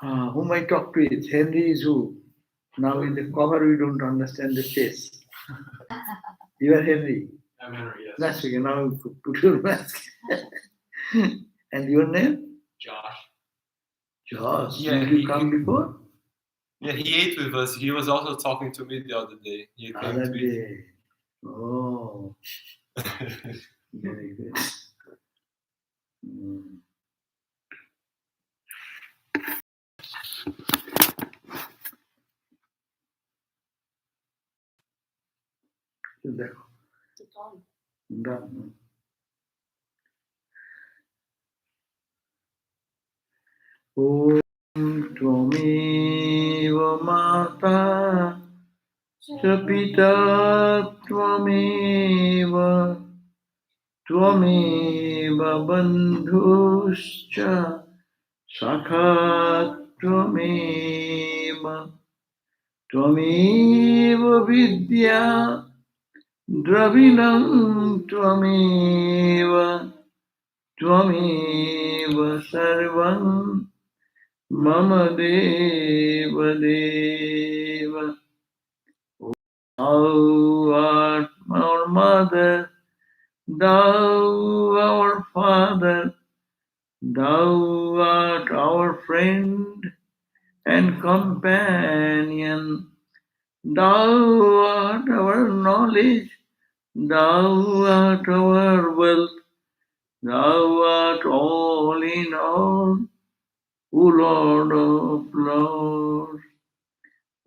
Whom I talked with, Henry is who? Now in the cover we don't understand the face. You are Henry. I'm Henry, yes. That's okay. Now you put your mask. And your name? Josh. Josh. Yeah, Did you come before? Yeah, he ate with us. He was also talking to me the other day. He came Other to eat. day. Oh, very good. देखो ॐ त्वमेव माता च पिता त्वमेव त्वमेव बन्धुश्च सखा त्वमेव त्वमेव विद्या द्रविणं त्वमेव त्वमेव सर्वं मम देव देव. Thou art our mother, thou our father, thou art our friend and companion, thou art our knowledge, thou art our wealth, thou art all in all, O Lord of Lords.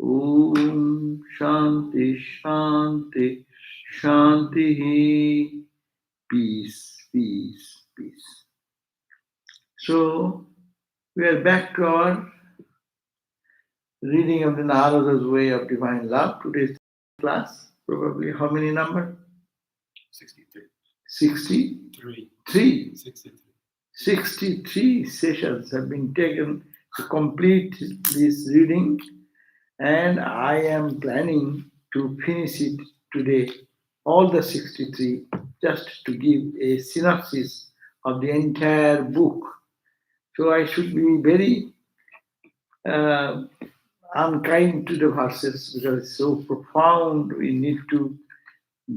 Om Shanti Shanti Shanti. Peace, peace, peace. So, we are back to our reading of the Narada's Way of Divine Love. Today's class, probably how many number? 63. 63. 63. 63 sessions have been taken to complete this reading, and I am planning to finish it today, all the 63, just to give a synopsis of the entire book. So I should be very unkind to the verses because it's so profound. We need to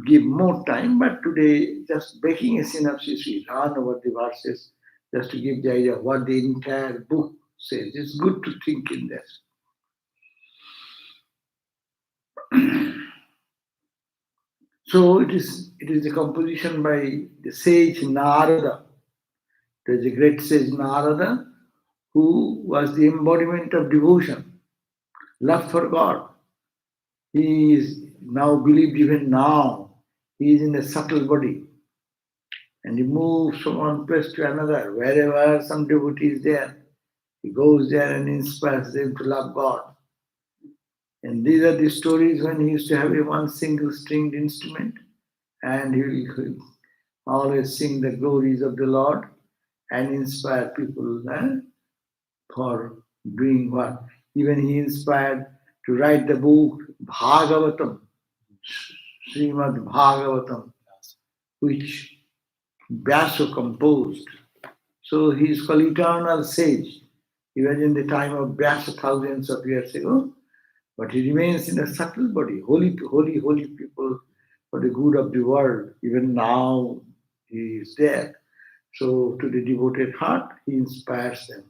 give more time, but today just making a synopsis, we run over the verses just to give the idea of what the entire book says. It's good to think in this. So it is a composition by the sage Narada. There is a great sage Narada who was the embodiment of devotion, love for God. He is now believed even now. He is in a subtle body. And he moves from one place to another. Wherever some devotee is there, he goes there and inspires them to love God. And these are the stories when he used to have a one single stringed instrument, and he will always sing the glories of the Lord and inspire people for doing what. Even he inspired to write the book Bhagavatam, Srimad Bhagavatam, which Vyasa composed. So he is called eternal sage. He was in the time of Vyasa thousands of years ago, but he remains in a subtle body, holy people for the good of the world. Even now he is there. So to the devoted heart, he inspires them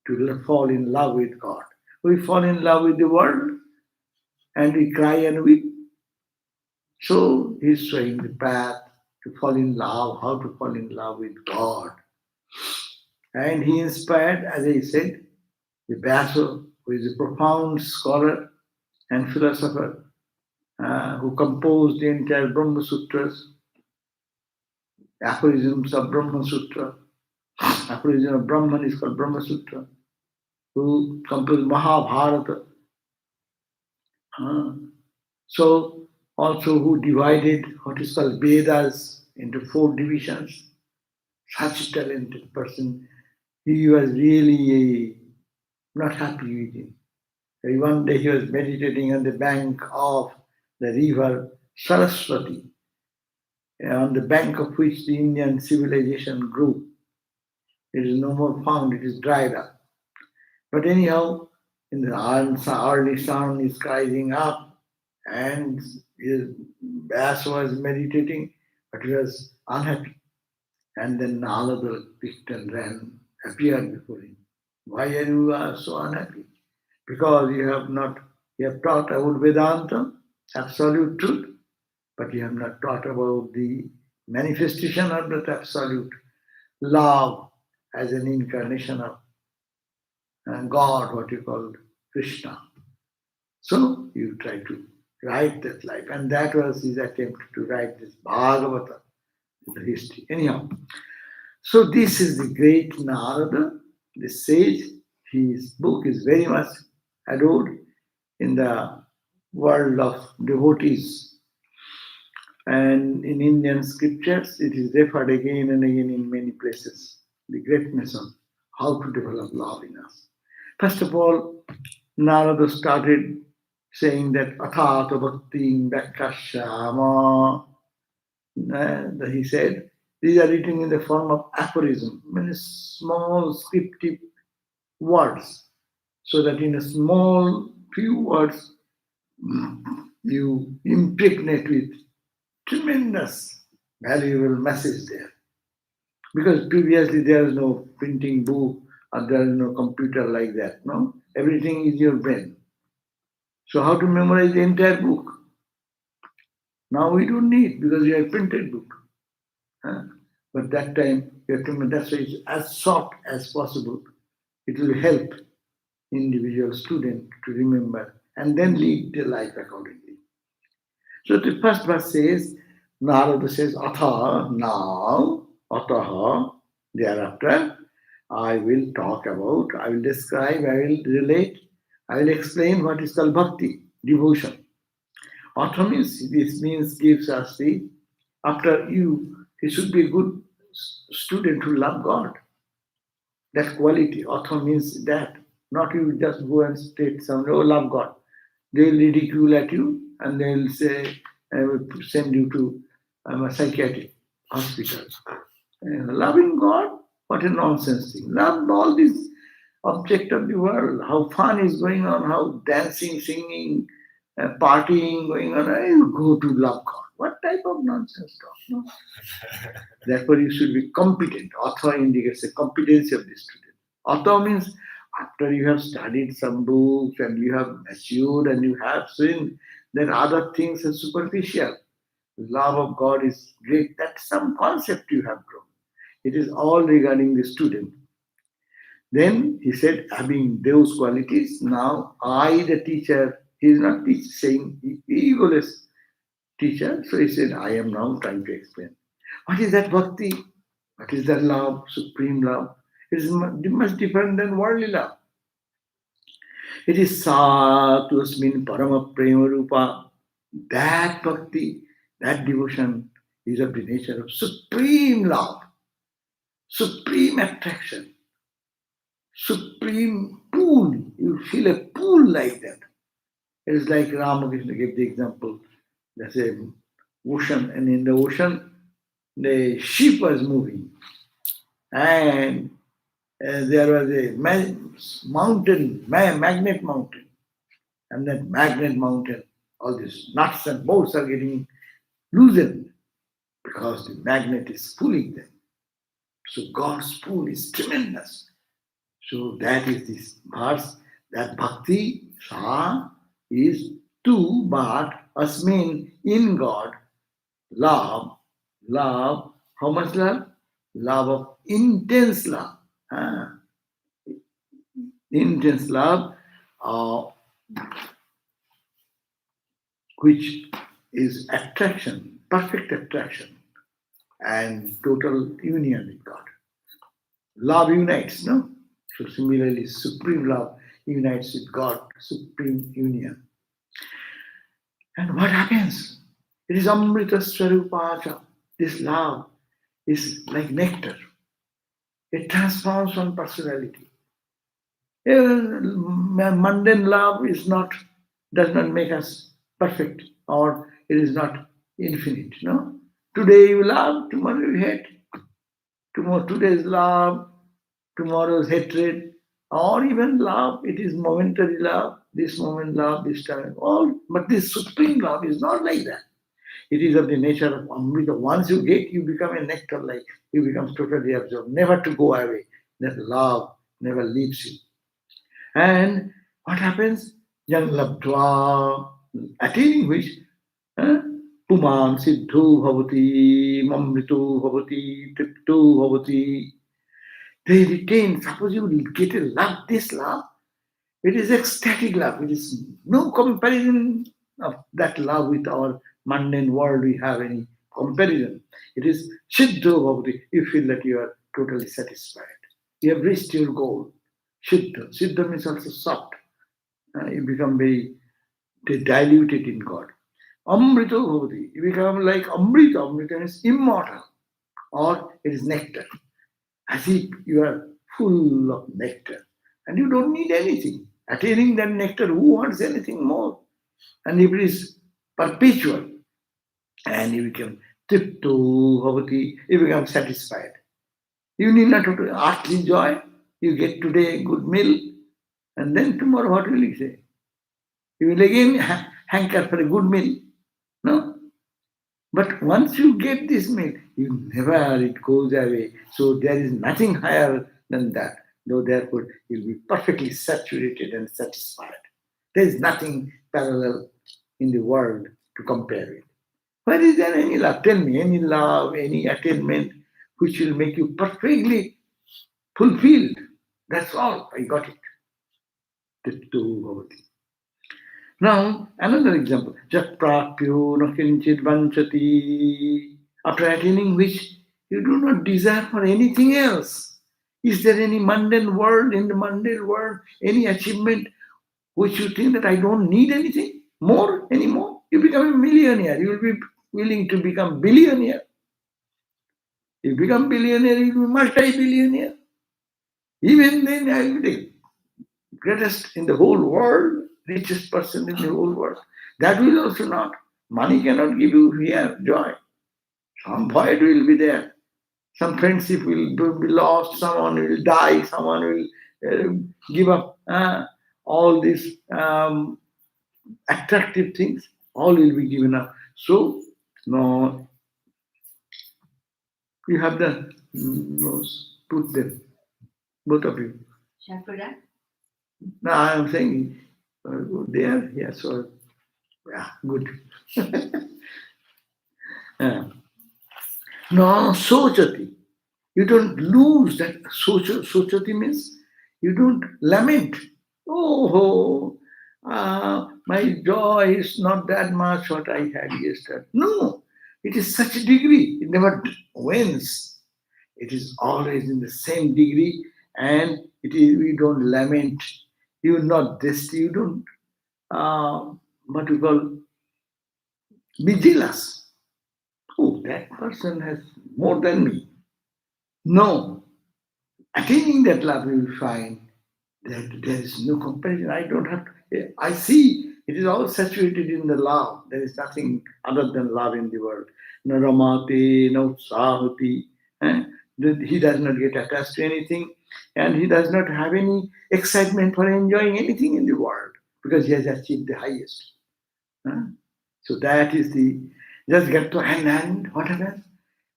to fall in love with God. We fall in love with the world and we cry and weep. So he's showing the path to fall in love, how to fall in love with God. And he inspired, as I said, the Vyasa, who is a profound scholar and philosopher, who composed the entire Brahma Sutras, aphorisms of Brahma Sutra. Aphorism of Brahman is called Brahma Sutra, who composed Mahabharata. So also who divided what is called Vedas into 4 divisions. Such a talented person. He was really not happy with him. One day he was meditating on the bank of the river Saraswati, on the bank of which the Indian civilization grew. It is no more found, it is dried up. But anyhow, in the early sun is rising up, and Vyasa was meditating, but he was unhappy. And then Narada picked and ran, appeared before him. Why are you so unhappy? Because you have taught about Vedanta, absolute truth, but you have not taught about the manifestation of that absolute love as an incarnation of God, what you call Krishna. So you try to write that life, and that was his attempt to write this Bhagavatam, the history. Anyhow, so this is the great Narada, the sage. His book is very much adored in the world of devotees. And in Indian scriptures, it is referred again and again in many places. The greatness of how to develop love in us. First of all, Narada started saying that Athata Bhakti Vakashyama. He said, these are written in the form of aphorism, many small scriptive words, so that in a small few words you impregnate with tremendous valuable message there. Because previously there is no printing book or there is no computer like that. No, everything is your brain. So how to memorize the entire book? Now we don't need because we have printed book. But that time you have to. That's why it's as short as possible. It will help individual student to remember and then lead their life accordingly. So the first verse says, Narada says, Atha, now, Ataha, thereafter, I will talk about, I will describe, I will relate, I will explain what is called bhakti, devotion. Atha means, this means gives us the, after you, he should be a good student who love God. That quality, Atha means that. Not you just go and state somewhere, oh, love God. They will ridicule at you and they will say, I will send you to a psychiatric hospital. Loving God, what a nonsense thing. Love all these object of the world, how fun is going on, how dancing, singing, partying going on. You go to love God. What type of nonsense talk? No? Therefore, you should be competent. Author indicates the competency of the student. Author means after you have studied some books and you have matured and you have seen, then other things are superficial. Love of God is great. That's some concept you have grown. It is all regarding the student. Then he said, having those qualities, now I, the teacher, he is not saying egoless teacher. So he said, I am now trying to explain. What is that bhakti? What is that love, supreme love? It is much different than worldly love. It is Satvasmin Parama Prema Rupa. That bhakti, that devotion is of the nature of supreme love, supreme attraction, supreme pool. You feel a pool like that. It is like Ramakrishna gave the example. There's an ocean, and in the ocean, the ship was moving, and there was a mountain, magnet mountain, and that magnet mountain, all these nuts and bolts are getting loosened because the magnet is pulling them. So God's pull is tremendous. So that is this verse, that bhakti sa is to, but asmin, in God, love, how much love? Love of intense love. Intense love, which is attraction, perfect attraction, and total union with God. Love unites, no? So similarly, supreme love unites with God, supreme union. And what happens? It is Amrita Swarupacha. This love is like nectar. It transforms one personality. Mundane love does not make us perfect, or it is not infinite. No? Today you love, tomorrow you hate. Today's love tomorrow's hatred, or even love. It is momentary love, this moment love, this time. All, but this supreme love is not like that. It is of the nature of Amrita. Once you get, you become a nectar like, you become totally absorbed, never to go away. That love never leaves you. And what happens? Yang labdva, attaining which, eh, puman siddhu bhavati, mamritu bhavati, triptu bhavati. They retain, suppose you get a love, this love, it is ecstatic love. It is no comparison of that love with our mundane world. We have any comparison. It is Siddho Bhavati. You feel that you are totally satisfied. You have reached your goal. Siddha. Siddha means also soft. You become very diluted in God. Amrito Bhavati. You become like Amrita. Amrita means immortal. Or it is nectar. As if you are full of nectar. And you don't need anything. Attaining that nectar, who wants anything more? And if it is perpetual, and you become triptu bhavati, you become satisfied. You need not to earthly joy. You get today a good meal, and then tomorrow what will you say? You will again hanker for a good meal. No? But once you get this meal, you never, it goes away. So there is nothing higher than that. Though therefore you'll be perfectly saturated and satisfied. There is nothing parallel in the world to compare with. Where is there any love? Tell me, any love, any attainment which will make you perfectly fulfilled. That's all. I got it. Tattu bhavati. Now, another example. Jat prapyo no kinchit vanchati. After attaining which, you do not desire for anything else. Is there any mundane world, in the mundane world, any achievement which you think that I don't need anything more anymore? You become a millionaire. You will be willing to become billionaire. You become billionaire, you will be multi-billionaire. Even then, I will be the greatest in the whole world, richest person in the whole world. That will also not. Money cannot give you here joy. Some void will be there. Some friendship will be lost, someone will die, someone will give up all these attractive things, all will be given up. So, no, you have the nose, put them, both of you. Shall I put that? No, I am saying there, yeah, so, yeah, good. No, sochati. You don't lose that. Sochati means you don't lament. Oh, my joy is not that much what I had yesterday. No, it is such a degree. It never wanes. It is always in the same degree, and it is. We don't lament. You not this. You don't. What we call be jealous. Oh, that person has more than me. No, attaining that love, you will find that there is no comparison. I don't have to, I see it is all saturated in the love. There is nothing other than love in the world. No ramate, no utsahati. He does not get attached to anything, and he does not have any excitement for enjoying anything in the world because he has achieved the highest. So that is the, just get to hand, what happens?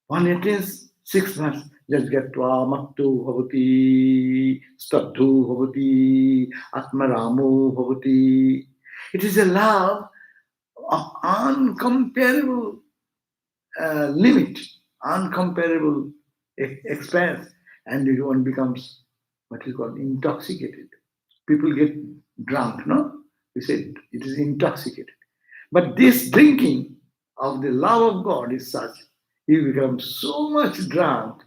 One attains 6 months. Just get to mattu bhavati, stadhu bhavati, atmaramu bhavati. It is a love of uncomparable limit, uncomparable expanse, and one becomes what is called intoxicated. People get drunk, no? We say it is intoxicated. But this drinking of the love of God is such, you become so much drunk,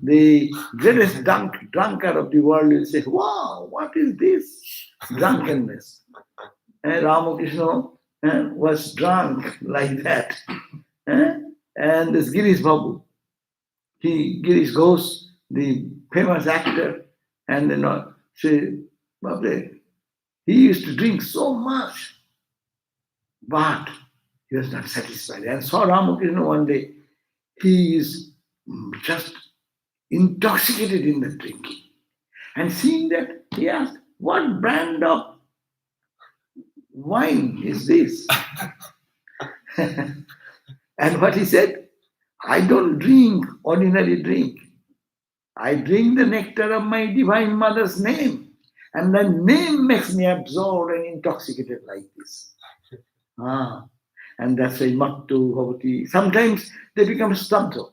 the greatest drunkard of the world will say, wow, what is this drunkenness? And Ramakrishna was drunk like that. And this Girish Babu, Girish Ghosh, the famous actor, and say, he used to drink so much, but he was not satisfied. And saw Ramakrishna one day, he is just intoxicated in the drinking. And seeing that, he asked, "What brand of wine is this?" And what he said, "I don't drink ordinary drink. I drink the nectar of my divine mother's name. And the name makes me absorbed and intoxicated like this." Ah, and that's why Mattu Bhavati. Sometimes they become stabdha,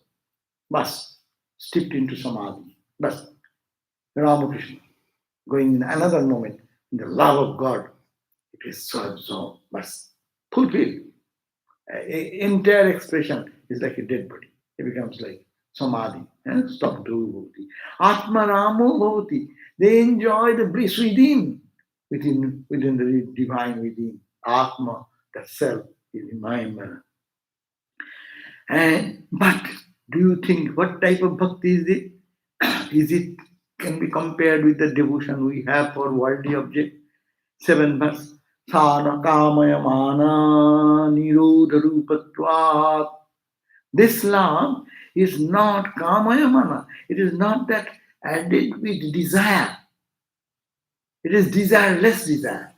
bas, stepped into samadhi. Bas, Ramakrishna, going in another moment, in the love of God, it is so absorbed, bas, fulfilled. Entire expression is like a dead body. It becomes like samadhi. Stop to bhavati. Atma Ramo bhavati. They enjoy the bliss within the divine within. Atma, that self, is in my manner. And but do you think what type of bhakti is it? Is it can be compared with the devotion we have for worldly object? 7 verse. Sana kamayamana nirodha rupatvat. This love is not kamayamana. It is not that added with desire. It is desireless desire.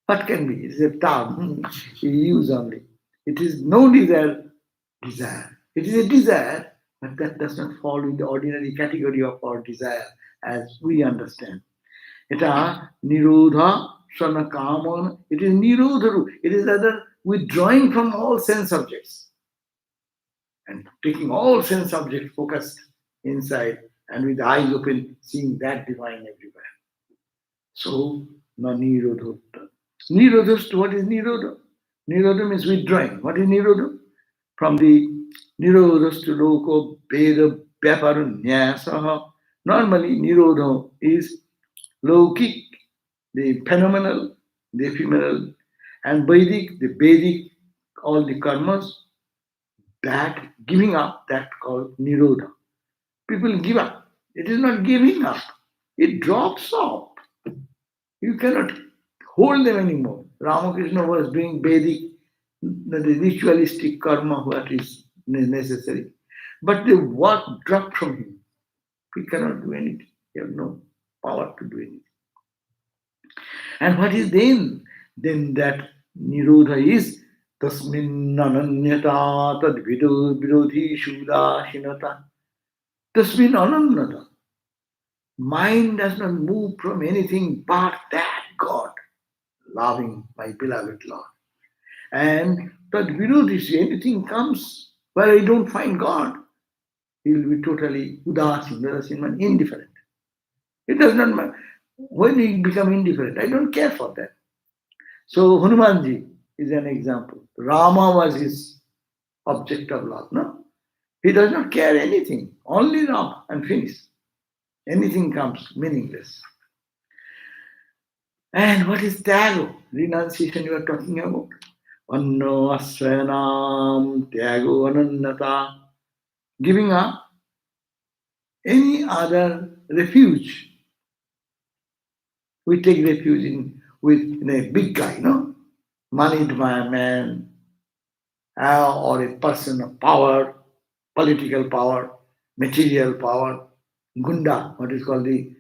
What can be? It is a term you use only. It is no desire. It is a desire, but that does not fall in the ordinary category of our desire as we understand. Eta nirodha sanakamana. It is nirodharu. It is rather withdrawing from all sense objects and taking all sense objects focused inside and with the eyes open, seeing that divine everywhere. So, na nirodhota. Nirodha, what is nirodha? Nirodha means withdrawing. What is nirodha? From the nirodhastu loko veda vyaparunyasa. Normally, nirodha is Lokik, the phenomenal, the ephemeral, and Vedic, the Vedic, all the karmas, that giving up, that called Nirodha. People give up. It is not giving up. It drops off. You cannot hold them anymore. Ramakrishna was doing Vedic, the ritualistic karma, what is necessary. But the work dropped from him. He cannot do anything. He has no power to do anything. And what is then? Then that Nirodha is Tasmin Ananyata Tad Virodhi Shudahinata. Tasmin Ananyata. Mind does not move from anything but that God, loving my beloved Lord. And that Virodhi, anything comes where I don't find God, he will be totally Udasin, indifferent. It does not matter. When we become indifferent, I don't care for that. So Hanumanji is an example. Rama was his object of love. No, he does not care anything. Only Rama and finish. Anything comes meaningless. And what is Tyago? Renunciation you are talking about. Anno asranam Tyago anannata. Giving up any other refuge. We take refuge in a big guy, no? Moneyed man, or a person of power, political power, material power, gunda, what is called the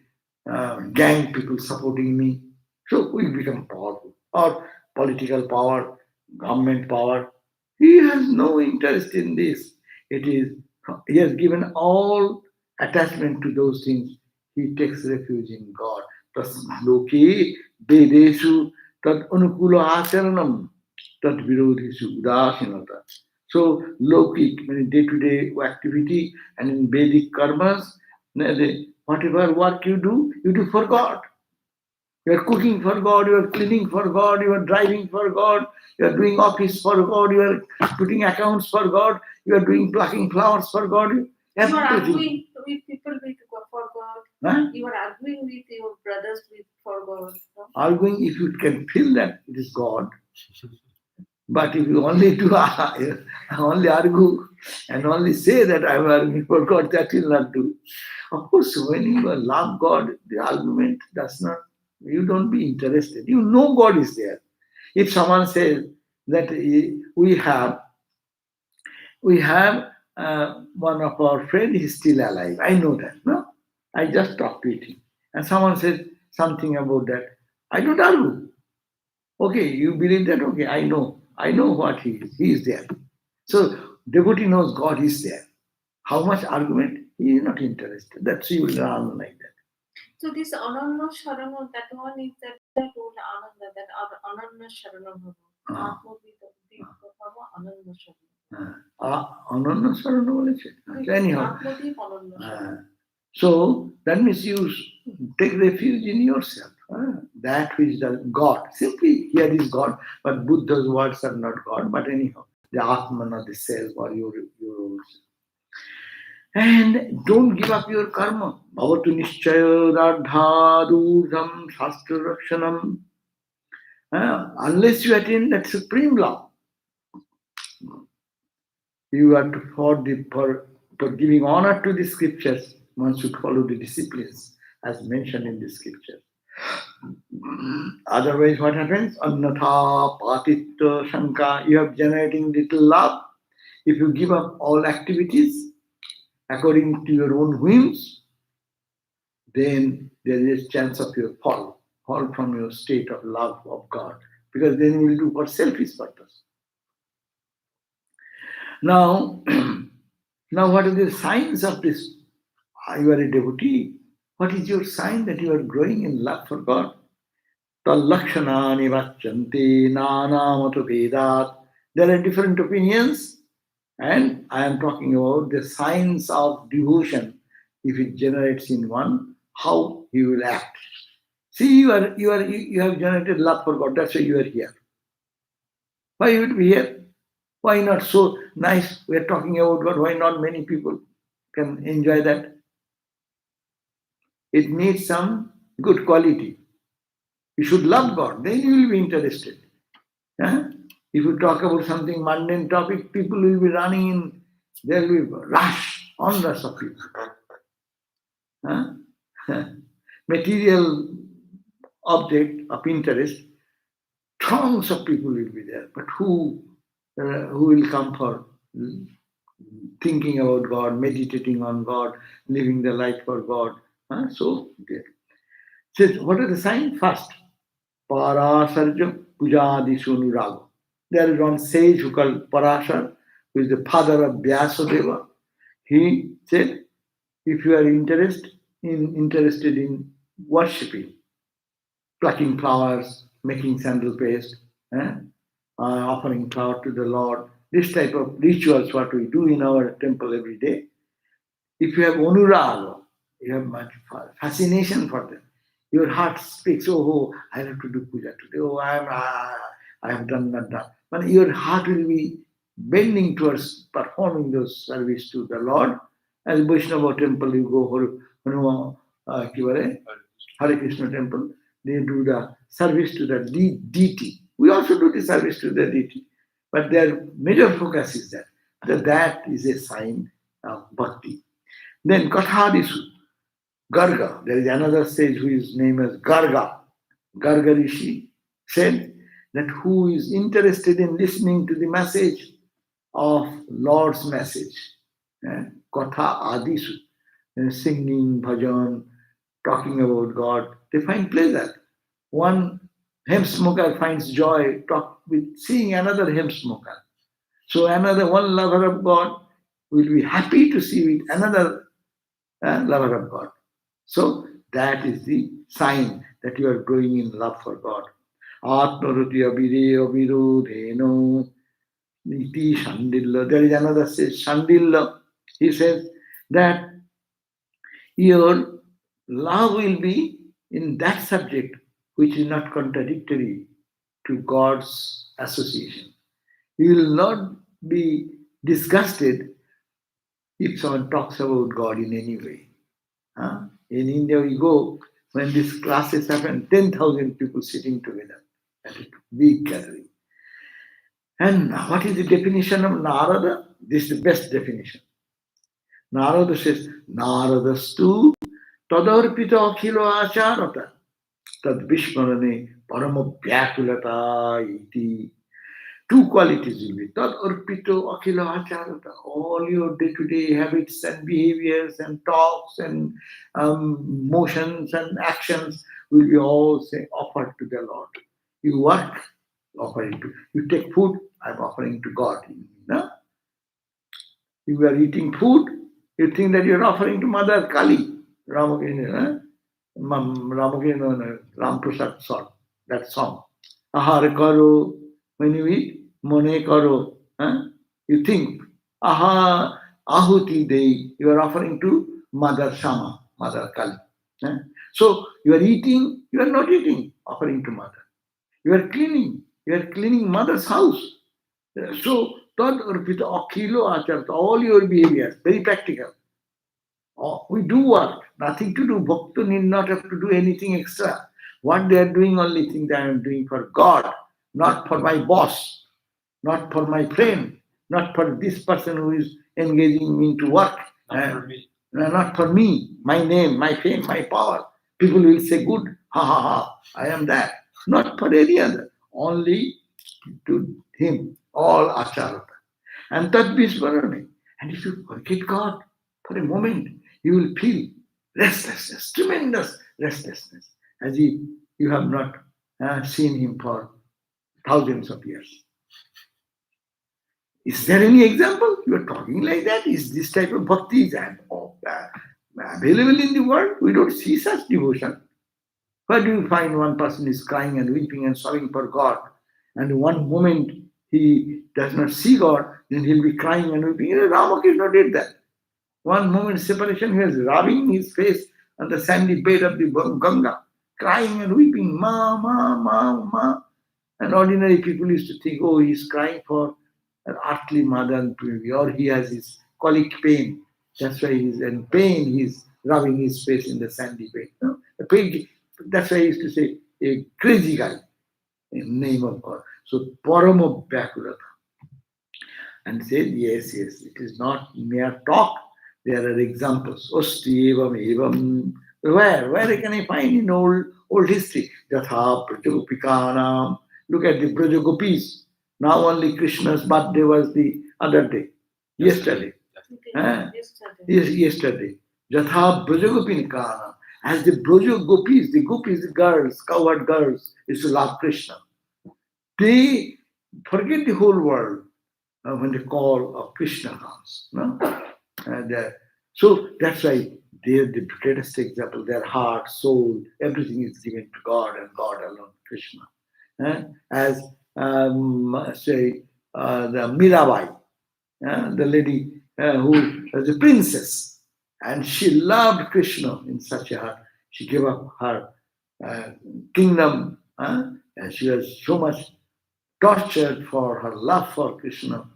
gang people supporting me. So we become powerful. Or political power, government power. He has no interest in this. He has given all attachment to those things. He takes refuge in God. Tasloke Vedeshu Tad Anukula Acharanam Tad Virodhishu Udasinata. So Lokik, day-to-day activity, and in Vedic karmas, whatever work you do for God. You are cooking for God, you are cleaning for God, you are driving for God, you are doing office for God, you are putting accounts for God, you are doing plucking flowers for God. You are arguing with people for God. Huh? You are arguing with your brothers for God. No? Arguing, if you can feel that it is God. But if you only do only argue and only say that I am arguing for God, that will not do. Of course, when you love God, the argument does not, you don't be interested. You know God is there. If someone says that we have one of our friends is still alive, I know that, no? I just talked with him. And someone says something about that. I don't argue. Okay, you believe that? Okay, I know what he is. He is there. So devotee knows God is there. How much argument? He is not interested. That's you will learn like that. So this Ananya Sharana, that one is that told Ananda, that Ananya Sharana Bhava. Atmavita Bhava Ananya Sharana. Ananya Sarana বলেছে? Anyhow. Atmadeep Ananya Sharana. So that means you take refuge in yourself. That which is the God. Simply here is God, but Buddha's words are not God. But anyhow, the Atman or the self or your and don't give up your karma. Bhavatu nishchaya radhadurdham shastra rakshanam. Unless you attain that supreme law, you are to for giving honor to the scriptures. One should follow the disciplines as mentioned in the scripture. Otherwise, what happens? Annatha patitya shanka. You are generating little love. If you give up all activities according to your own whims, then there is a chance of your fall from your state of love of God. Because then you will do for selfish purpose. Now, what are the signs of this? You are a devotee. What is your sign that you are growing in love for God? Tallakshanani vachanti nanamatu vedat. There are different opinions, and I am talking about the signs of devotion. If it generates in one, how he will act. See, you have generated love for God. That's why you are here. Why you would be here? Why not so nice? We are talking about God. Why not many people can enjoy that? It needs some good quality. You should love God, then you will be interested. If you talk about something mundane topic, people will be running in, there will be rush of people. Material object of interest, throngs of people will be there. But who will come for thinking about God, meditating on God, living the life for God? So there. Says, what are the signs? First, Parasarja Pujadishu Nuraga. There is one sage who called Parasar, who is the father of Vyasadeva. He said, if you are interested in worshipping, plucking flowers, making sandal paste, offering flower to the Lord, this type of rituals what we do in our temple every day. If you have Anuraga, you have much fascination for them. Your heart speaks, oh, I have to do puja today. Oh, I have done that. But your heart will be bending towards performing those service to the Lord. As Vaishnava temple, you go Hare Krishna temple, they do the service to the deity. We also do the service to the deity. But their major focus is that is a sign of bhakti. Then Kathadisu. Garga, there is another sage who is named as Garga. Garga Rishi said that who is interested in listening to the message of Lord's message, Katha Adisu, singing, bhajan, talking about God, they find pleasure. One hemp smoker finds joy with seeing another hemp smoker. So one lover of God will be happy to see with another lover of God. So that is the sign that you are growing in love for God. Atmarati abhireya virodheno niti shandilla. There is another says shandilla. He says that your love will be in that subject which is not contradictory to God's association. You will not be disgusted if someone talks about God in any way. In India, we go, when these classes happen, 10,000 people sitting together at a big gathering. And what is the definition of Narada? This is the best definition. Narada says, Naradastu tadarpita akhilo acharata tad vishmarane parama vyakulata iti two qualities will be tad arpito akhila acharata. All your day-to-day habits and behaviors and talks and motions and actions will be all say offered to the Lord. You work, offering to. You take food, I'm offering to God. No? You are eating food, you think that you're offering to Mother Kali, Ramakrishna, Ram Prasad song, that song. Ahar karo, when you eat, mone karo, you think, aha, ahuti dei, you are offering to Mother Shama, Mother Kali. So you are eating, you are not eating, offering to Mother. You are cleaning Mother's house. So, tad arpita akhilo acharata, all your behaviors, very practical. We do work, nothing to do. Bhakta need not have to do anything extra. What they are doing, only thing that I am doing for God, not for my boss, not for my friend, not for this person who is engaging me into work. Not for me. Not for me, my name, my fame, my power. People will say, good, ha ha ha, I am that. Not for any other, only to him, all acharata. And that visvarane. And if you forget God for a moment, you will feel restlessness, tremendous restlessness, as if you have not seen him for thousands of years. Is there any example? You are talking like that? Is this type of bhakti available in the world? We don't see such devotion. Where do you find one person is crying and weeping and sobbing for God, and one moment he does not see God, then he'll be crying and weeping? Ramakrishna did that. One moment separation, he was rubbing his face on the sandy bed of the Ganga, crying and weeping, ma, ma, ma, ma. And ordinary people used to think, oh, he's crying for an earthly mother and baby, or he has his colic pain. That's why he's in pain, he's rubbing his face in the sandy bed. No? The pain, that's why I used to say, a crazy guy in the name of God. So, Parama Vyakulata. And said, yes, it is not mere talk. There are examples. Osti evam evam. Where can I find in old history? Jatha Prajagopikanam. Look at the Brajagopis. Now only Krishna's birthday was the other day. Yesterday. Yesterday. Jatha Brajagopinkanam. As the Brajagopis, the gopis, the girls, cowherd girls, is to love Krishna. They forget the whole world when the call of Krishna comes. No? And so that's why they're the greatest example. Their heart, soul, everything is given to God and God alone, Krishna. As the Mirabai, the lady who was a princess, and she loved Krishna in such a heart. She gave up her kingdom, and she was so much tortured for her love for Krishna.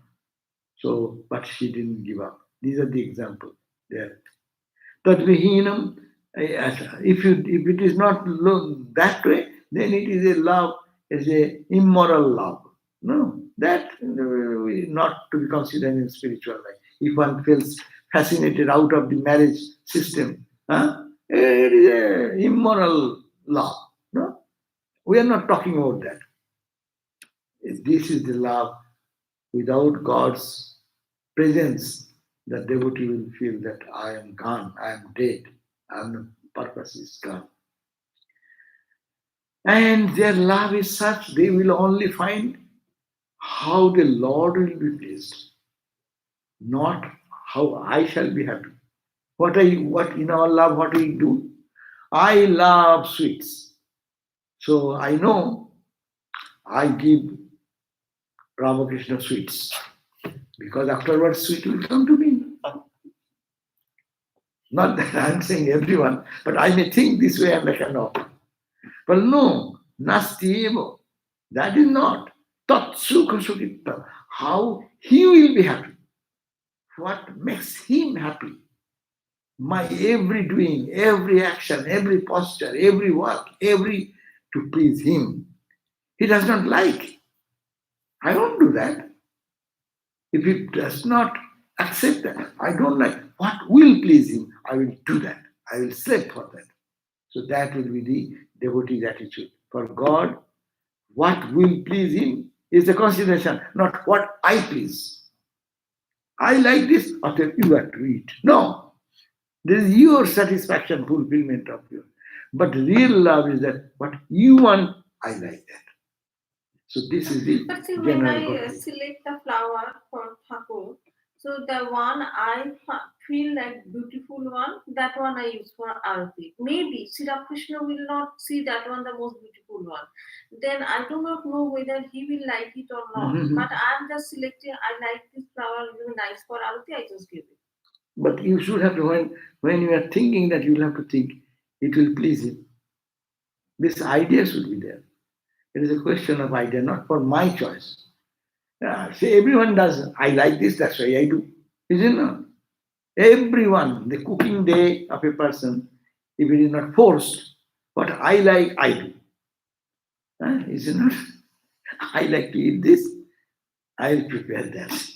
So, but she didn't give up. These are the examples there. Tadvihinam, if it is not that way, then it is a love, is a immoral love. No, that is not to be considered in spiritual life. If one feels fascinated out of the marriage system, it is a immoral love. No, we are not talking about that. This is the love. Without God's presence, the devotee will feel that I am gone, I am dead, purpose is gone. And their love is such, they will only find how the Lord will be pleased, not how I shall be happy. What in our love, what we do? I love sweets. So I know I give Ramakrishna sweets, because afterwards sweet will come to me. Not that I'm saying everyone, but I may think this way and I cannot. But no, nasti evo. That is not. Tat sukha sukhitta. How he will be happy. What makes him happy. My every doing, every action, every posture, every work, to please him. He does not like. I don't do that. If he does not accept that, I don't like. What will please him, I will do that. I will slave for that. So that will be the devotee's attitude. For God, what will please him, is the consideration, not what I please. I like this, or you have to eat. No. This is your satisfaction, fulfillment of you. But real love is that what you want, I like that. So this is the But see, when general I bhakti. select the flower for Thakur, so the one I feel like beautiful one, that one I use for Arati. Maybe Sri Krishna will not see that one the most beautiful one. Then I do not know whether he will like it or not. Mhm. But I'm just selecting, I like this flower, really nice for Arati, I just give it. But you should have to, when you are thinking that, you will have to think, it will please him. This idea should be there. It is a question of idea, not for my choice. Say everyone does. I like this, that's why I do. Is it not? Everyone, the cooking day of a person, if it is not forced, what I like, I do. Is it not? I like to eat this, I will prepare that.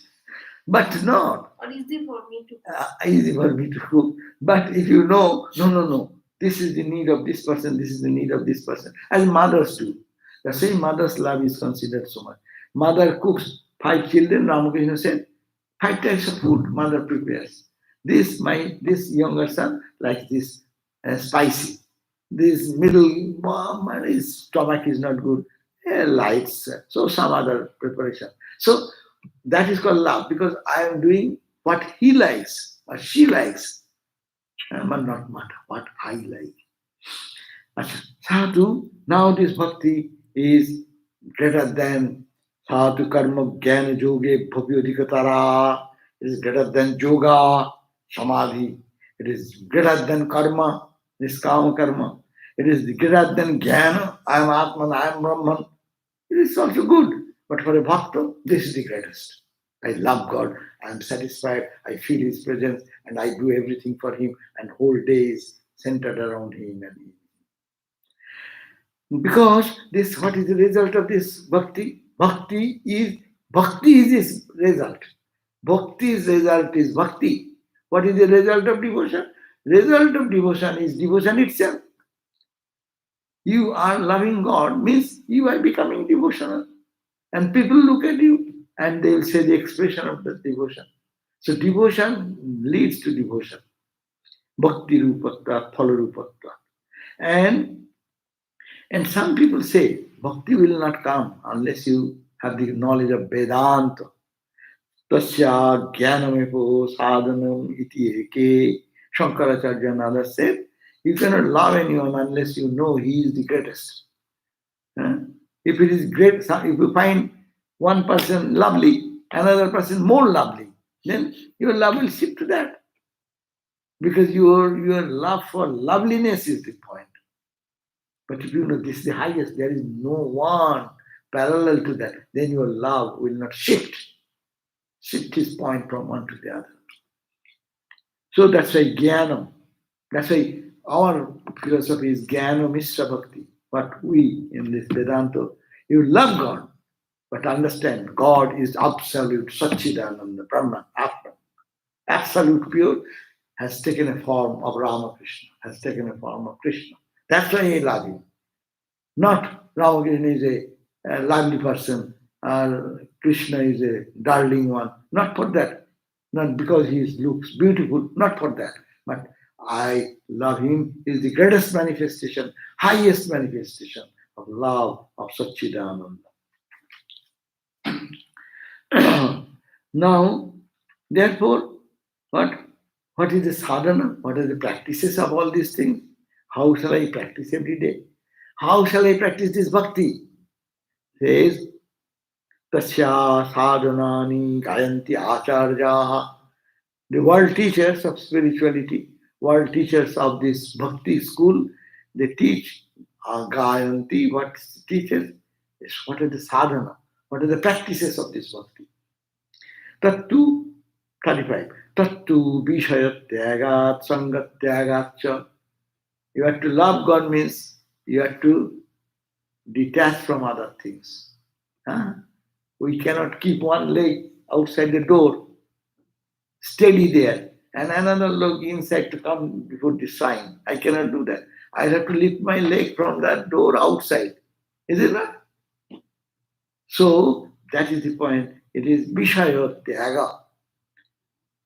But not Or easy for me to easy for me to cook. But if you know, no, this is the need of this person, this is the need of this person, as mothers do. The same mother's love is considered so much. Mother cooks 5 children, Ramakrishna said, 5 types of food mother prepares. This younger son likes this spicy. This middle mom, his stomach is not good, lights. So some other preparation. So that is called love, because I am doing what he likes or she likes, but not what I like. Sadhu, now this bhakti is greater than sadhu karma jnana yoge bhavyodikatara. It is greater than yoga, samadhi. It is greater than karma, niskama karma. It is greater than jnana, I am Atman, I am Brahman. It is also good. But for a bhakta, this is the greatest. I love God, I am satisfied, I feel His presence, and I do everything for Him, and whole day is centered around Him. Because this, what is the result of this bhakti? Bhakti is His result. Bhakti's result is bhakti. What is the result of devotion? Result of devotion is devotion itself. You are loving God means you are becoming devotional. And people look at you and they will say the expression of the devotion. So devotion leads to devotion. Bhakti rupatva, phala rupatva. And some people say bhakti will not come unless you have the knowledge of Vedanta. Tasya jnanamepo sadhanam iti eke. Shankaracharya and others said, you cannot love anyone unless you know he is the greatest. If it is great, if you find one person lovely, another person more lovely, then your love will shift to that. Because your love for loveliness is the point. But if you know this is the highest, there is no one parallel to that, then your love will not shift his point from one to the other. So that's why jnana. That's why our philosophy is jnana mishra bhakti. But we in this Vedanta, you love God, but understand God is absolute Satchidananda, Brahman, Atman. Absolute pure has taken a form of Ramakrishna, has taken a form of Krishna. That's why you love him. Not Ramakrishna is a lovely person, or Krishna is a darling one. Not for that. Not because he looks beautiful, not for that. But I love him. He is the greatest manifestation, highest manifestation of love of Satchidananda. Now, therefore, what is the sadhana? What are the practices of all these things? How shall I practice every day? How shall I practice this bhakti? Says, Tasya sadhanani gayanti acharyaha. The world teachers of spirituality, world teachers of this bhakti school, they teach gayanti, what teaches is what are the sadhana, what are the practices of this bhakti. Tattu 35. Tattu vishayatyagat sangatyagat. You have to love God means you have to detach from other things. We cannot keep one leg outside the door, steady there, and another leg inside to come before the sign. I cannot do that. I have to lift my leg from that door outside. Is it right? So that is the point. It is Vishaya Tyaga,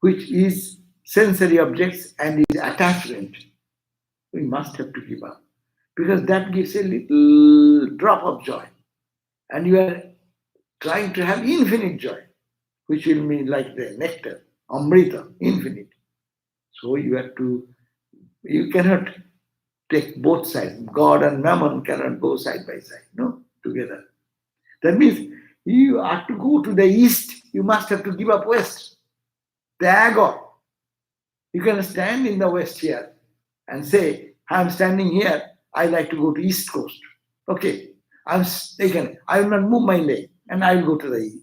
which is sensory objects and is attachment. We must have to give up because that gives a little drop of joy, and you are trying to have infinite joy, which will mean like the nectar, amrita, infinite. So you cannot take both sides. God and Mammon cannot go side by side, no, together. That means you have to go to the east, you must have to give up west. Tyaga. You can stand in the west here and say, I'm standing here, I like to go to east coast. Okay, I will not move my leg and I will go to the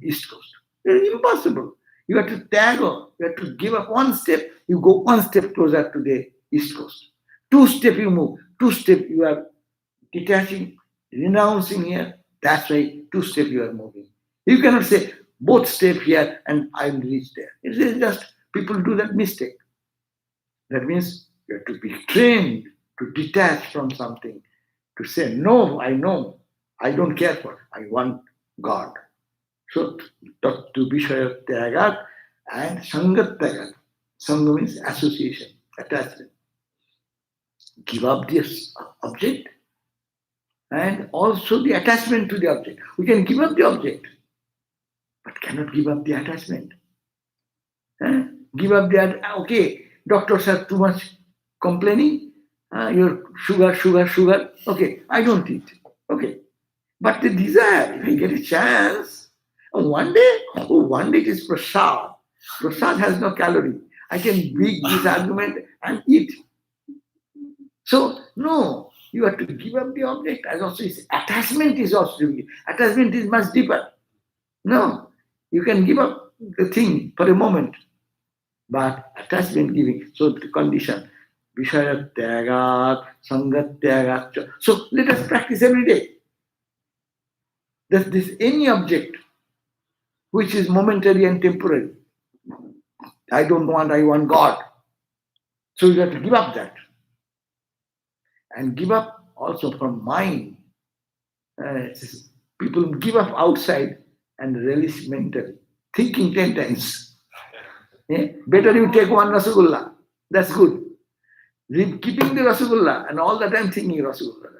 east coast. It's impossible. You have to tyaga, you have to give up one step, you go one step closer to the east coast. Two step you move, two step you are detaching, renouncing here. That's why two step you are moving. You cannot say both step here and I will reach there. It is just people do that mistake. That means you have to be trained to detach from something, to say, no, I know, I don't care for, I want God. So, to Vishaya Tyagat and Sangat Tyagat. Sangha means association, attachment. Give up this object and also the attachment to the object. We can give up the object, but cannot give up the attachment. Give up the, okay, doctors have too much complaining, your sugar, okay, I don't eat, okay. But the desire, if I get a chance, one day it is prasad. Prasad has no calorie. I can bring this argument and eat. So, no, you have to give up the object. As also, attachment is also attachment is much deeper. No, you can give up the thing for a moment, but attachment giving. So the condition, Vishaya Tyagat, Sangat Tyagat. So let us practice every day. That this any object which is momentary and temporary. I don't want, I want God. So you have to give up that. And give up also from mind. People give up outside and relish mentally, thinking 10 times. Better you take one Rasagulla. That's good. Keeping the Rasagulla and all the time thinking Rasagulla.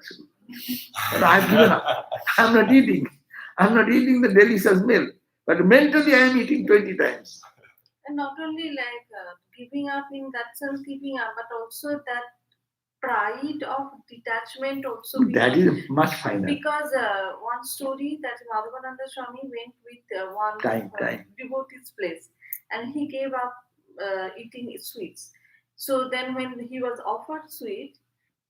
But I've given up. I'm not eating. I'm not eating the delicious meal. But mentally I am eating 20 times. And not only like giving up in that sense, giving up, but also that pride of detachment also. That is much finer. Because one story that Madhavananda Swami went with one devotee's place and he gave up eating sweets. So then when he was offered sweet,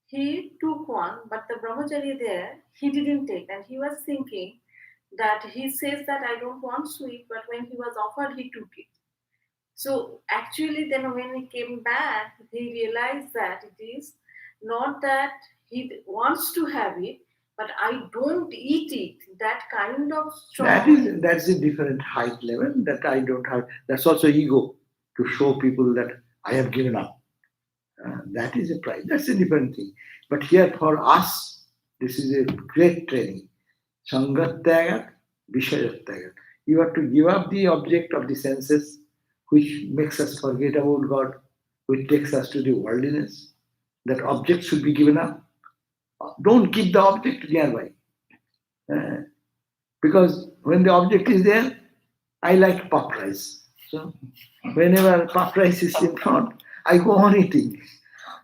he took one, but the brahmachari there, he didn't take. And he was thinking that he says that I don't want sweet, but when he was offered, he took it. So actually then when he came back, he realized that it is not that he wants to have it, but I don't eat it. That kind of strong. That's a different height level that I don't have. That's also ego to show people that I have given up. That is a pride. That's a different thing. But here for us, this is a great training. Sangat Tyagat, Vishaya Tyagat. You have to give up the object of the senses, which makes us forget about God, which takes us to the worldliness. That object should be given up. Don't keep the object nearby. Because when the object is there, I like puff rice. So whenever puff rice is in front, I go on eating.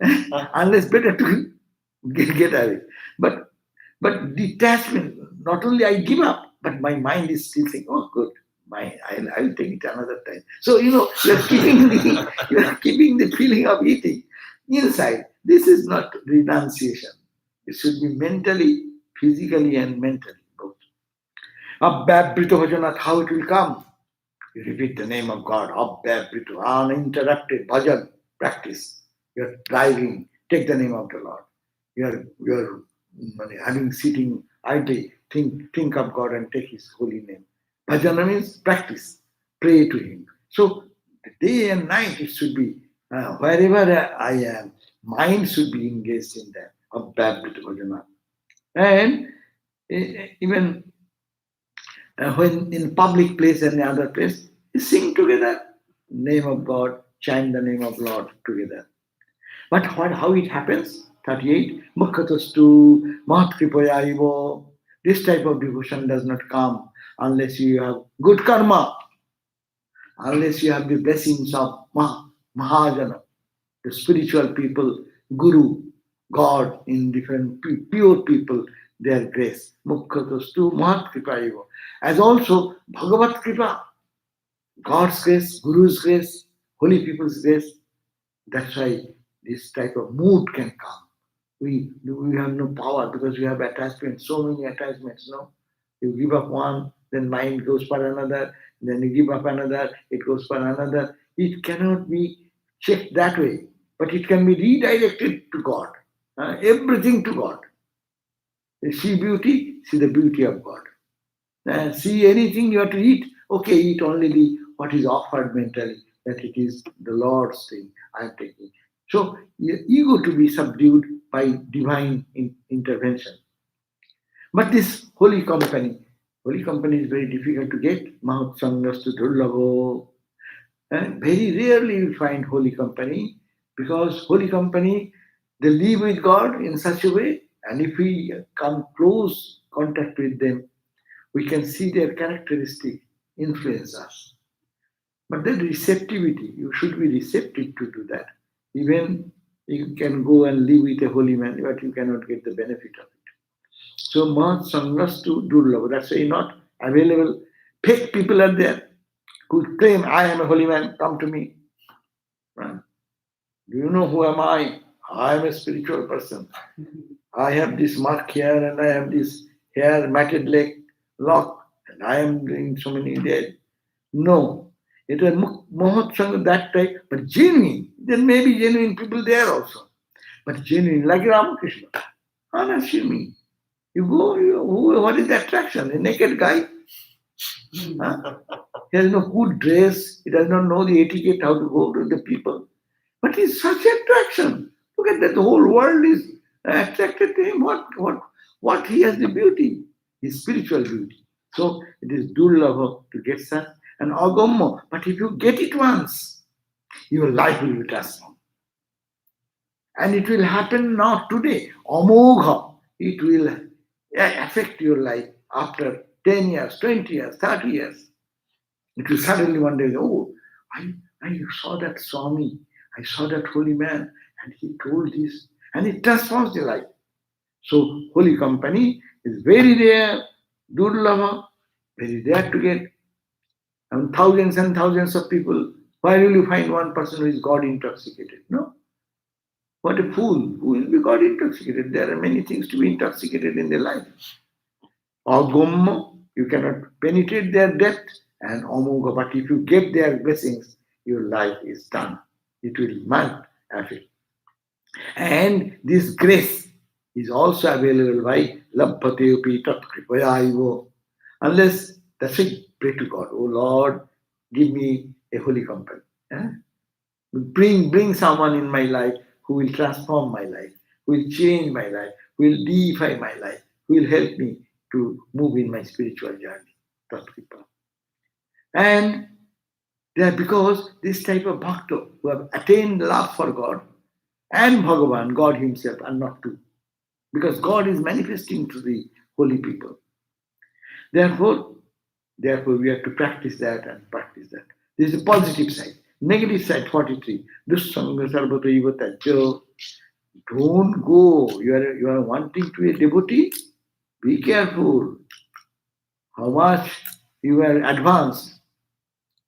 Unless better to get away. But detachment, not only I give up, but my mind is still saying, oh good, I will take it another time. So you're keeping the feeling of eating inside. This is not renunciation. It should be mentally, physically, and mentally both. Abhyabrito bhajanat, how it will come? You repeat the name of God, Abhyabrito, uninterrupted bhajan, practice. You're driving, take the name of the Lord. You're having sitting idly, think of God and take His holy name. Bhajana means practice, pray to Him. So day and night it should be, wherever I am, mind should be engaged in that, Abhyabrita bhajana. And even When in public place and other place, you sing together, name of God, chant the name of Lord together. But how it happens? 38. Mukhatastu mahatkripayayivo. This type of devotion does not come unless you have good karma, unless you have the blessings of Mahajana, the spiritual people, Guru, God in different pure people, their grace. Mukhatastu mahatkripayivo. As also Bhagavat Kripa, God's grace, Guru's grace, holy people's grace. That's why this type of mood can come. We have no power because we have attachments, so many attachments, no? You give up one, then mind goes for another, then you give up another, it goes for another. It cannot be checked that way, but it can be redirected to God. Everything to God. You see beauty, see the beauty of God. See anything you have to eat, okay, eat only what is offered mentally, that it is the Lord's thing I am taking. So ego to be subdued by divine intervention. But this holy company is very difficult to get. Mahat Sangas to Dullavo. Very rarely you find holy company, because holy company, they live with God in such a way, and if we come close contact with them, we can see their characteristic influence us. But then receptivity, you should be receptive to do that. Even you can go and live with a holy man, but you cannot get the benefit of it. So Mahat Sangas to Durlava, that's why not available. Fake people are there who claim, I am a holy man, come to me. Right? Do you know who am I? I am a spiritual person. I have this mark here and I have this hair, matted leg, lock, and I am doing so many days. No. It was Mahat Sangha that type, but genuine. There may be genuine people there also. But genuine, like Ramakrishna. Unassuming. You go, what is the attraction? A naked guy? Huh? He has no good dress. He does not know the etiquette, how to go to the people. But he's such attraction. Look at that. The whole world is attracted to him. What he has the beauty, his spiritual beauty. So it is durlabha to get such an agamma. But if you get it once, your life will be transformed. And it will happen not today. Amogha. It will affect your life after 10 years, 20 years, 30 years. It will suddenly one day, oh, I saw that Swami, I saw that holy man, and he told this, and it transforms the life. So holy company is very rare, durlava, very rare to get. And thousands and thousands of people, why will you find one person who is God intoxicated? No. What a fool. Who will be God intoxicated? There are many things to be intoxicated in their life. Agomma, you cannot penetrate their depth, and Amoga, but if you get their blessings, your life is done. It will melt affect. And this grace is also available by Labhateopi Tat Kripayaivo. Unless that's it, pray to God, oh Lord, give me a holy company. Bring someone in my life who will transform my life, who will change my life, who will deify my life, who will help me to move in my spiritual journey. And because this type of bhakta who have attained love for God and Bhagavan, God himself, are not two. Because God is manifesting to the holy people. Therefore, we have to practice that and practice that. This is the positive side. Negative side, 43. Dussanga sarvata iva. Don't go. You are wanting to be a devotee? Be careful. How much you are advanced.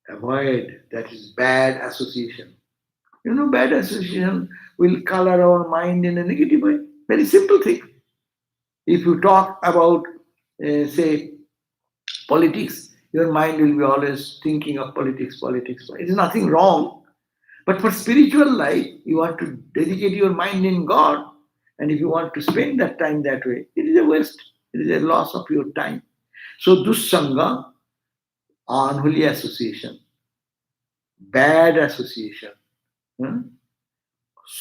Avoid. That is bad association. You know, bad association will color our mind in a negative way. Very simple thing. If you talk about, say, politics, your mind will be always thinking of politics. It is nothing wrong. But for spiritual life, you want to dedicate your mind in God. And if you want to spend that time that way, it is a waste. It is a loss of your time. So dussanga, unholy association, bad association,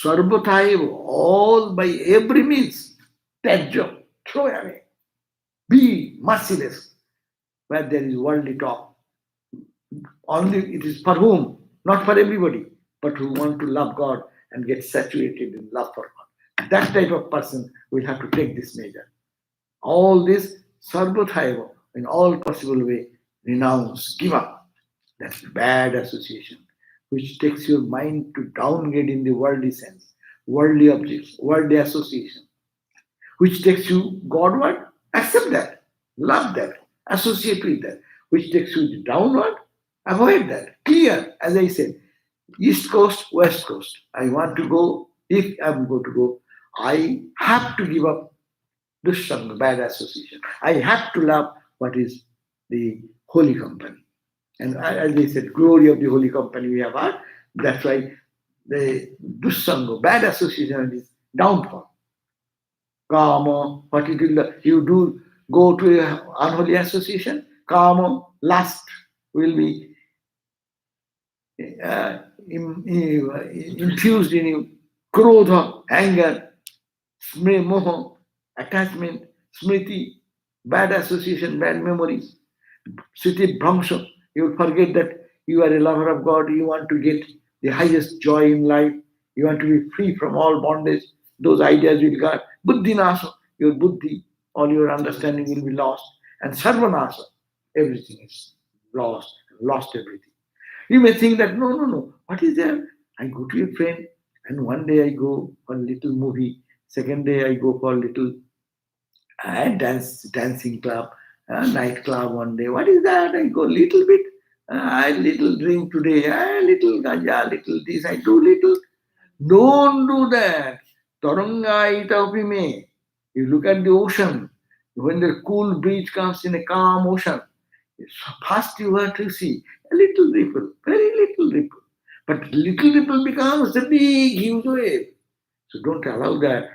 sarvataiva, all by every means, tajya, throw away. Be merciless. where there is worldly talk. Only it is for whom? Not for everybody, but who want to love God and get saturated in love for God. That type of person will have to take this measure. All this, sarvathaiva, in all possible way, renounce, give up. That's bad association, which takes your mind to downgrade in the worldly sense, worldly objects, worldly association, which takes you Godward, accept that, love that, associate with that, which takes you downward, avoid that. Clear, as I said, East Coast, West Coast. I want to go, if I'm going to go, I have to give up dushsanga, bad association. I have to love what is the holy company. And as I said, glory of the holy company we have heard. That's why the dushsanga, bad association is downfall. Kama, what it will, you do go to an unholy association, kama, lust will be infused in you, krodha, anger, moha, attachment, smriti, bad association, bad memories, siti bhramsha, you forget that you are a lover of God, you want to get the highest joy in life, you want to be free from all bondage, those ideas will go, buddhi nasa, your buddhi, all your understanding will be lost, and sarvanasa, everything is lost everything. You may think that, no, what is there? I go to a friend, and one day I go for a little movie, second day I go for a little dancing club, nightclub one day. What is that? I go little bit, I little drink today, little ganja, little this, I do little. Don't do that. Taranga itapi me. You look at the ocean. When the cool breeze comes in a calm ocean, first you have to see a little ripple, very little ripple. But little ripple becomes a big, huge wave. So don't allow that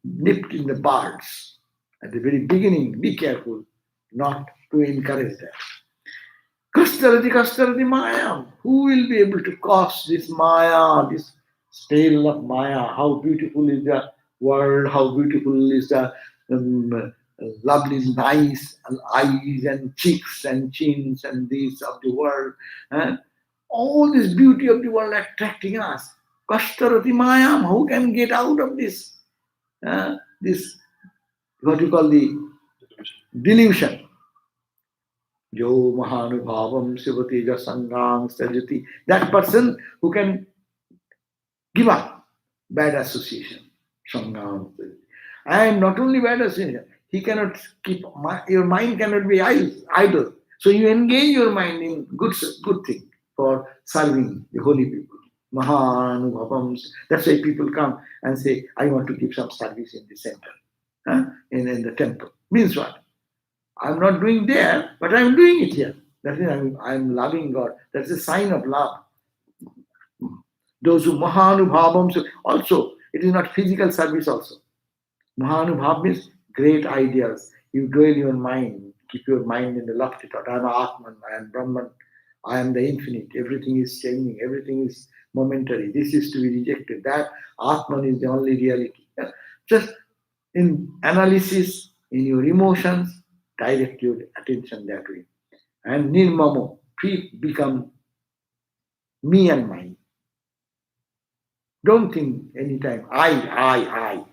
nipped in the buds. At the very beginning, be careful not to encourage that. Kastarati Maya. Who will be able to cause this Maya, this spell of Maya? How beautiful is the world, how beautiful is the lovely, nice eyes and cheeks and chins and these of the world. All this beauty of the world attracting us. Kastarati Mayam, who can get out of this? This, what you call the delusion. Jo Mahanubhavam Sivateja Sangang Sajati. That person who can give up bad association. Sangang. And not only bad association, he cannot keep, your mind cannot be idle. So you engage your mind in good thing for serving the holy people. Mahanubhavam. That's why people come and say, I want to give some service in the center, in the temple. Means what? I'm not doing there, but I'm doing it here. That is, I'm loving God. That's a sign of love. Those who Mahanubhavam, also, it is not physical service also. Mahanubhav means great ideas. You dwell your mind, keep your mind in the lofty thought. I am Atman, I am Brahman, I am the infinite. Everything is changing, everything is momentary. This is to be rejected. That Atman is the only reality. Just in analysis, in your emotions, direct your attention that way. And nirmamo, become me and mine. Don't think anytime, I.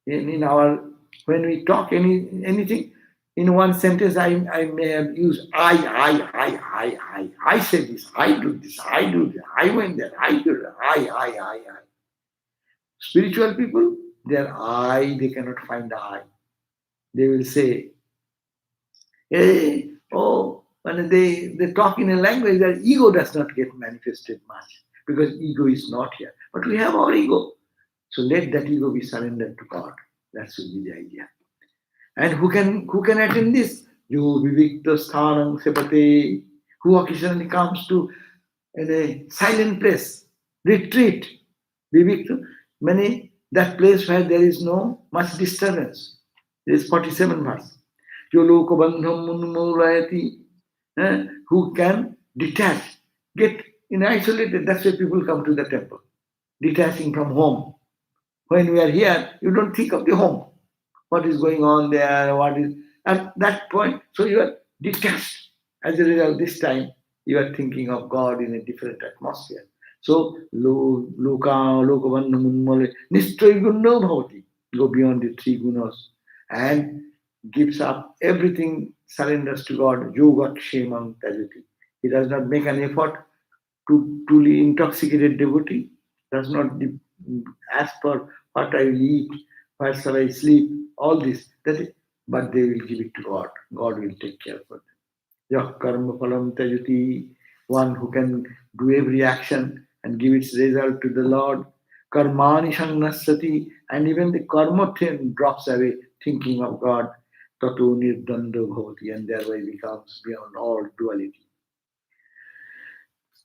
In our, when we talk anything, in one sentence I may have used I say this, I do this, I do that, I went there, I do that, I. Spiritual people, their I, they cannot find the I. They will say, hey, when they talk in a language that ego does not get manifested much, because ego is not here. But we have our ego. So let that ego be surrendered to God. That should be the idea. And who can attend this? You vivikta sthanam sepate, who occasionally comes to in a silent place, retreat. Vivikta, that place where there is no much disturbance. There is 47 verse. Yoloko bandham munmurayati, who can detach, get in isolated. That's why people come to the temple, detaching from home. When we are here, you don't think of the home. What is going on there? What is at that point? So you are detached. As a result, this time you are thinking of God in a different atmosphere. So, lokavannamunmale nistoy gunno bhavati. Go beyond the three gunas and gives up everything, surrenders to God. Yoga kshemam tajati. He does not make an effort to truly intoxicated devotee, does not ask for what I will eat, where shall I sleep, all this. That is, but they will give it to God. God will take care of it. Yah karma phalam tajati, one who can do every action and give its result to the Lord. Karmani sannasati, and even the karma thing drops away, thinking of God. Tato nirdanda bhavati, and thereby becomes beyond all duality.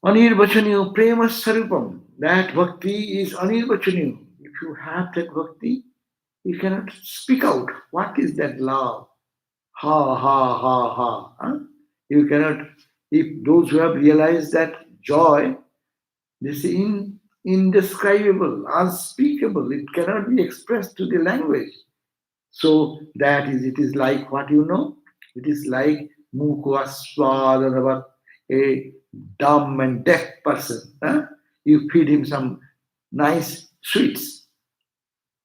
Anirvachaniyo prema sarupam. That bhakti is anirvachaniyo. If you have that bhakti, you cannot speak out. What is that love? Ha ha ha ha. Huh? You cannot. If those who have realized that joy, this is indescribable, unspeakable. It cannot be expressed to the language. So that is, it is like what you know. It is like mukha a dumb and deaf person. Huh? You feed him some nice sweets,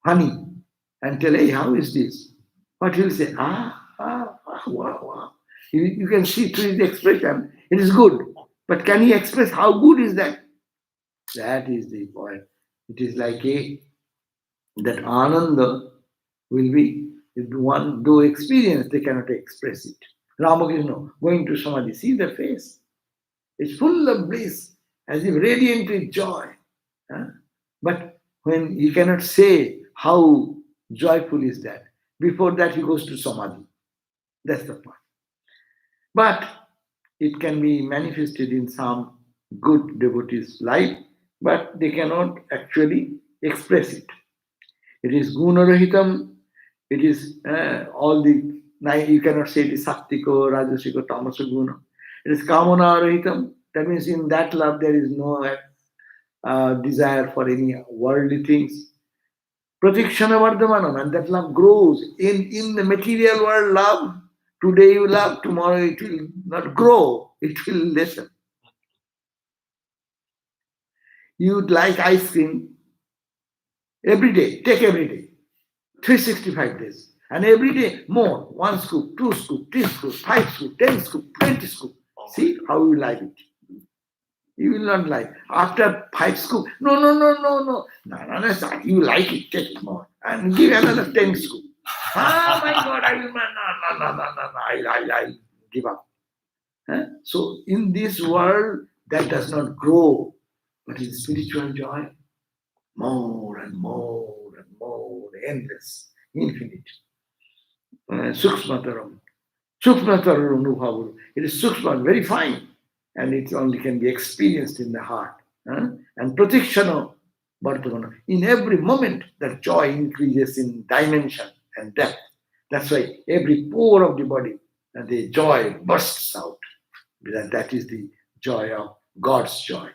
honey, and tell, hey, how is this? What he'll say, wow, wow. You can see through his expression, it is good. But can he express how good is that? That is the point. It is like that ananda will be one, though experience, they cannot express it. Ramakrishna going to Samadhi, see the face. It's full of bliss, as if radiant with joy. Huh? But when he cannot say how joyful is that, before that he goes to Samadhi. That's the point. But it can be manifested in some good devotee's life, but they cannot actually express it. It is gunarahitam, it is all the, you cannot say it is sattiko, rajasiko, tamasa guna. It is kamana rahitam, that means in that love there is no desire for any worldly things. Pratikshana vardhamanam, and that love grows. In the material world, love, today you love, tomorrow it will not grow, it will lessen. You would like ice cream every day, take every day, 365 days. And every day more, 1 scoop, 2 scoop, 3 scoop, 5 scoop, 10 scoop, 20 scoop. See how you like it. You will not like. After 5 scoop, no. No, you like it, take it more. And give another 10 scoop. Oh my God, I will no, I'll give up. Huh? So in this world, that does not grow. But in spiritual joy, more and more and more, endless, infinite. Sukshmataram. Sukshmataram nubhavaru. It is sukshma, very fine. And it only can be experienced in the heart. And pratikshana vardhamana. In every moment, that joy increases in dimension and depth. That's why every pore of the body, the joy bursts out. That is the joy of God's joy.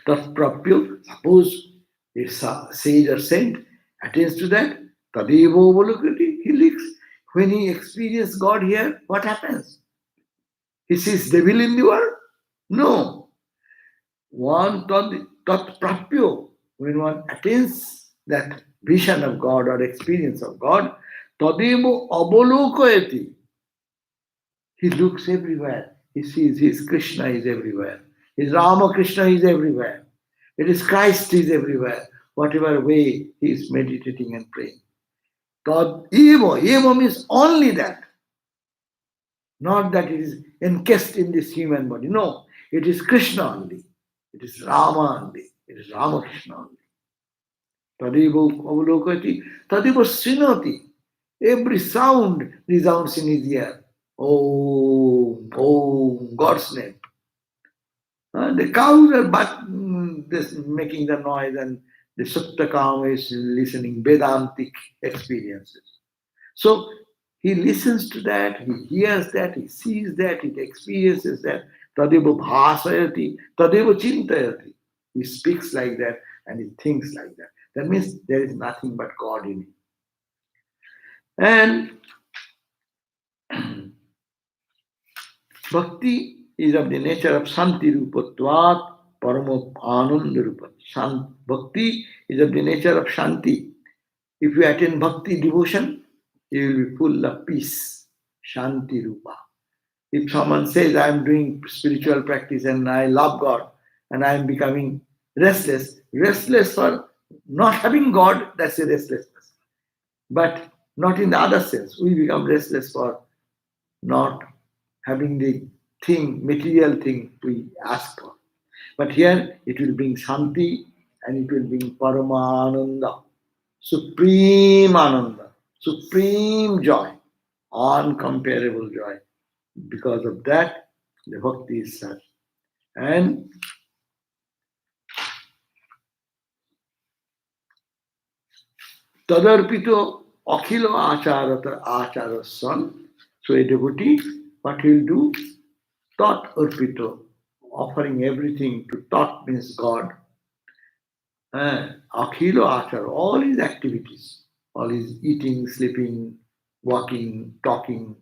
Tat prapyo, suppose a sage or saint attains to that, tadevo volukati, he looks. When he experiences God here, what happens? He sees devil in the world? No. One tat prapyo, when one attains that vision of God or experience of God, tadevo avalokayati. He looks everywhere. He sees his Krishna is everywhere. His Ramakrishna is everywhere. It is Christ is everywhere. Whatever way he is meditating and praying. God, eva means only that. Not that it is encased in this human body. No, it is Krishna only. It is Rama only. It is Ramakrishna only. Tadeva avalokati, tadeva srinati. Every sound resounds in his ear. Oh, God's name. The cows are this making the noise, and the Suptakam is listening Vedantic experiences. So he listens to that, he hears that, he sees that, he experiences that. Tadeva bhasayati, tadeva chintayati. He speaks like that and he thinks like that. That means there is nothing but God in him. And Bhakti is of the nature of Santi Rupatvat Paramo Ananda Rupat. Bhakti is of the nature of Shanti. If you attain Bhakti devotion, you will be full of peace. Shanti Rupa. If someone says, I am doing spiritual practice and I love God and I am becoming restless for not having God, that's a restlessness. But not in the other sense. We become restless for not having the thing, material thing we ask for. But here it will bring Shanti and it will bring Paramananda, supreme Ananda, supreme joy, uncomparable joy. Because of that, the bhakti is such. And tadarpito akhilo achara son. So a devotee, what he'll do? Tat arpito, offering everything to Tat means God. Akhilo achara, all his activities, all his eating, sleeping, walking, talking,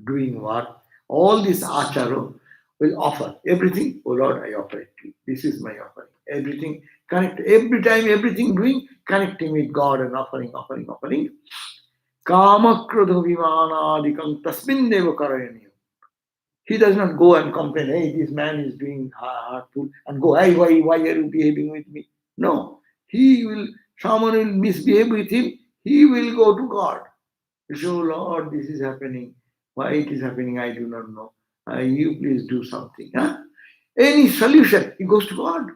doing what, all this achara will offer everything. Oh Lord, I offer it to you. This is my offering. Everything, connect every time, everything doing, connecting with God and offering. Kama krodha vimanadikam tasmin deva karayaniya. He does not go and complain, hey, this man is doing hurtful, and go, hey, why are you behaving with me? No. Someone will misbehave with him, he will go to God. So, Lord, this is happening. Why it is happening, I do not know. You please do something. Huh? Any solution, he goes to God.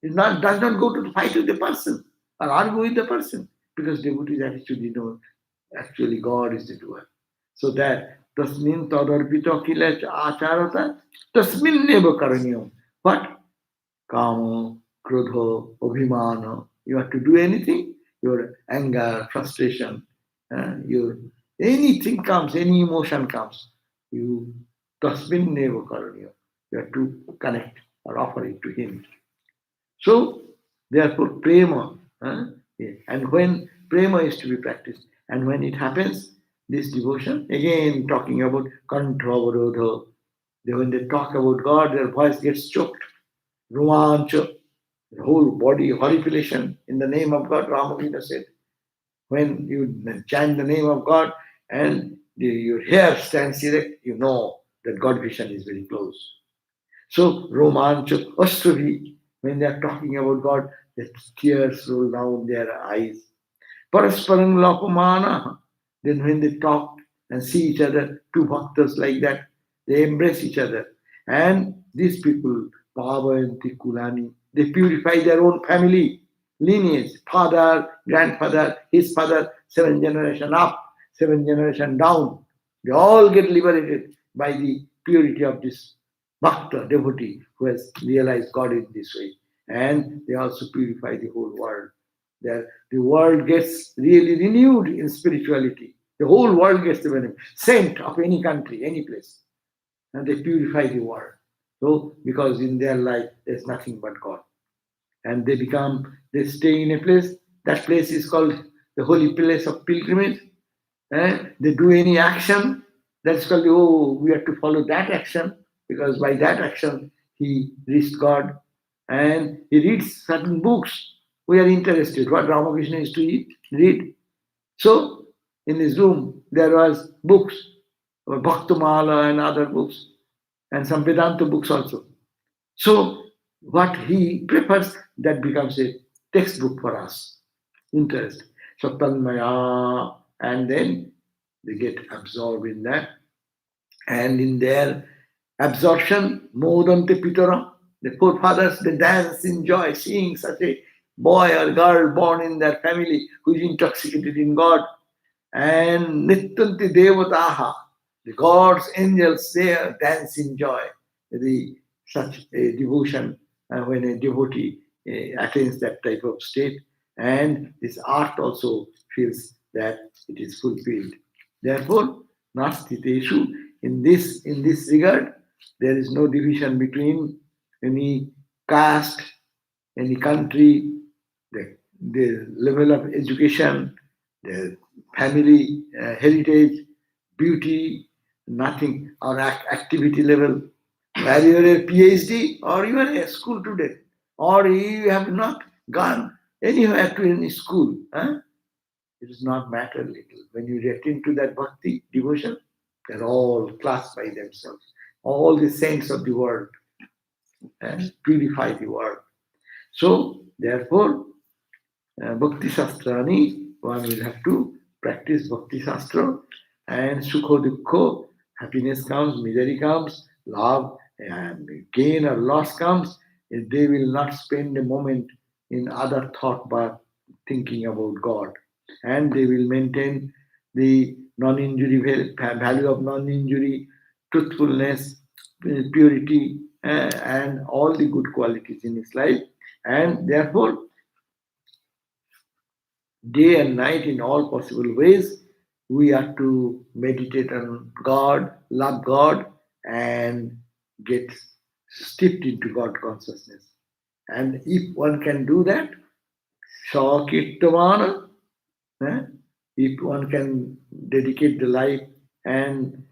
He does not go to fight with the person or argue with the person, because devotees actually know actually God is the doer. So that tasmin tadarpito kilach acharata tasmin neva karaniyam. What? Kama, krodha, abhimana. You have to do anything, your anger, frustration, your anything comes, any emotion comes, you tasmin neva karaniyam. You have to connect or offer it to him. So, therefore, prema, and when prema is to be practiced, and when it happens, this devotion, again talking about kantra, when they talk about God, their voice gets choked, romancha, the whole body, horripilation in the name of God, Ramakrishna said. When you chant the name of God and your hair stands erect, you know that God vision is very close. So, romancha, astravi, when they are talking about God, the tears roll down their eyes. Parasparang lapamana, then when they talk and see each other, two bhaktas like that, they embrace each other. And these people, Bhavayanti Kulani, they purify their own family, lineage, father, grandfather, his father, 7 generation up, 7 generation down. They all get liberated by the purity of this bhakta, devotee, who has realized God in this way. And they also purify the whole world. That the world gets really renewed in spirituality. The whole world gets the benefit. Saint of any country, any place. And they purify the world. So, because in their life there's nothing but God. And they stay in a place, that place is called the holy place of pilgrimage. They do any action, that's called, we have to follow that action, because by that action he reached God. And he reads certain books. We are interested what Ramakrishna is to read. So in his room there was books, Bhaktamala and other books, and some Vedanta books also. So what he prefers, that becomes a textbook for us. Interest. So Tanmaya, and then they get absorbed in that. And in their absorption, Modante Pitara, the forefathers, they dance in joy, seeing such a boy or girl born in their family who is intoxicated in God. And Nityanti Devataha, the gods, angels, they dance in joy. Such a devotion, when a devotee attains that type of state, and this art also feels that it is fulfilled. Therefore, Nastiteshu, in this regard, there is no division between any caste, any country, the level of education, the family heritage, beauty, nothing, or activity level, where you are a PhD or you are a school student, or you have not gone anywhere to any school. It does not matter little. When you get into that bhakti, devotion, they're all classed by themselves. All the saints of the world purify the world. So, therefore, Bhakti Shastrani, one will have to practice Bhakti Shastra, and Sukho Dukho, happiness comes, misery comes, love and gain or loss comes, they will not spend a moment in other thought but thinking about God. And they will maintain the non-injury value of non-injury, truthfulness, purity, and all the good qualities in his life. And therefore, day and night in all possible ways, we are to meditate on God, love God, and get steeped into God consciousness. And if one can do that, Shakirtavana, if one can dedicate the life and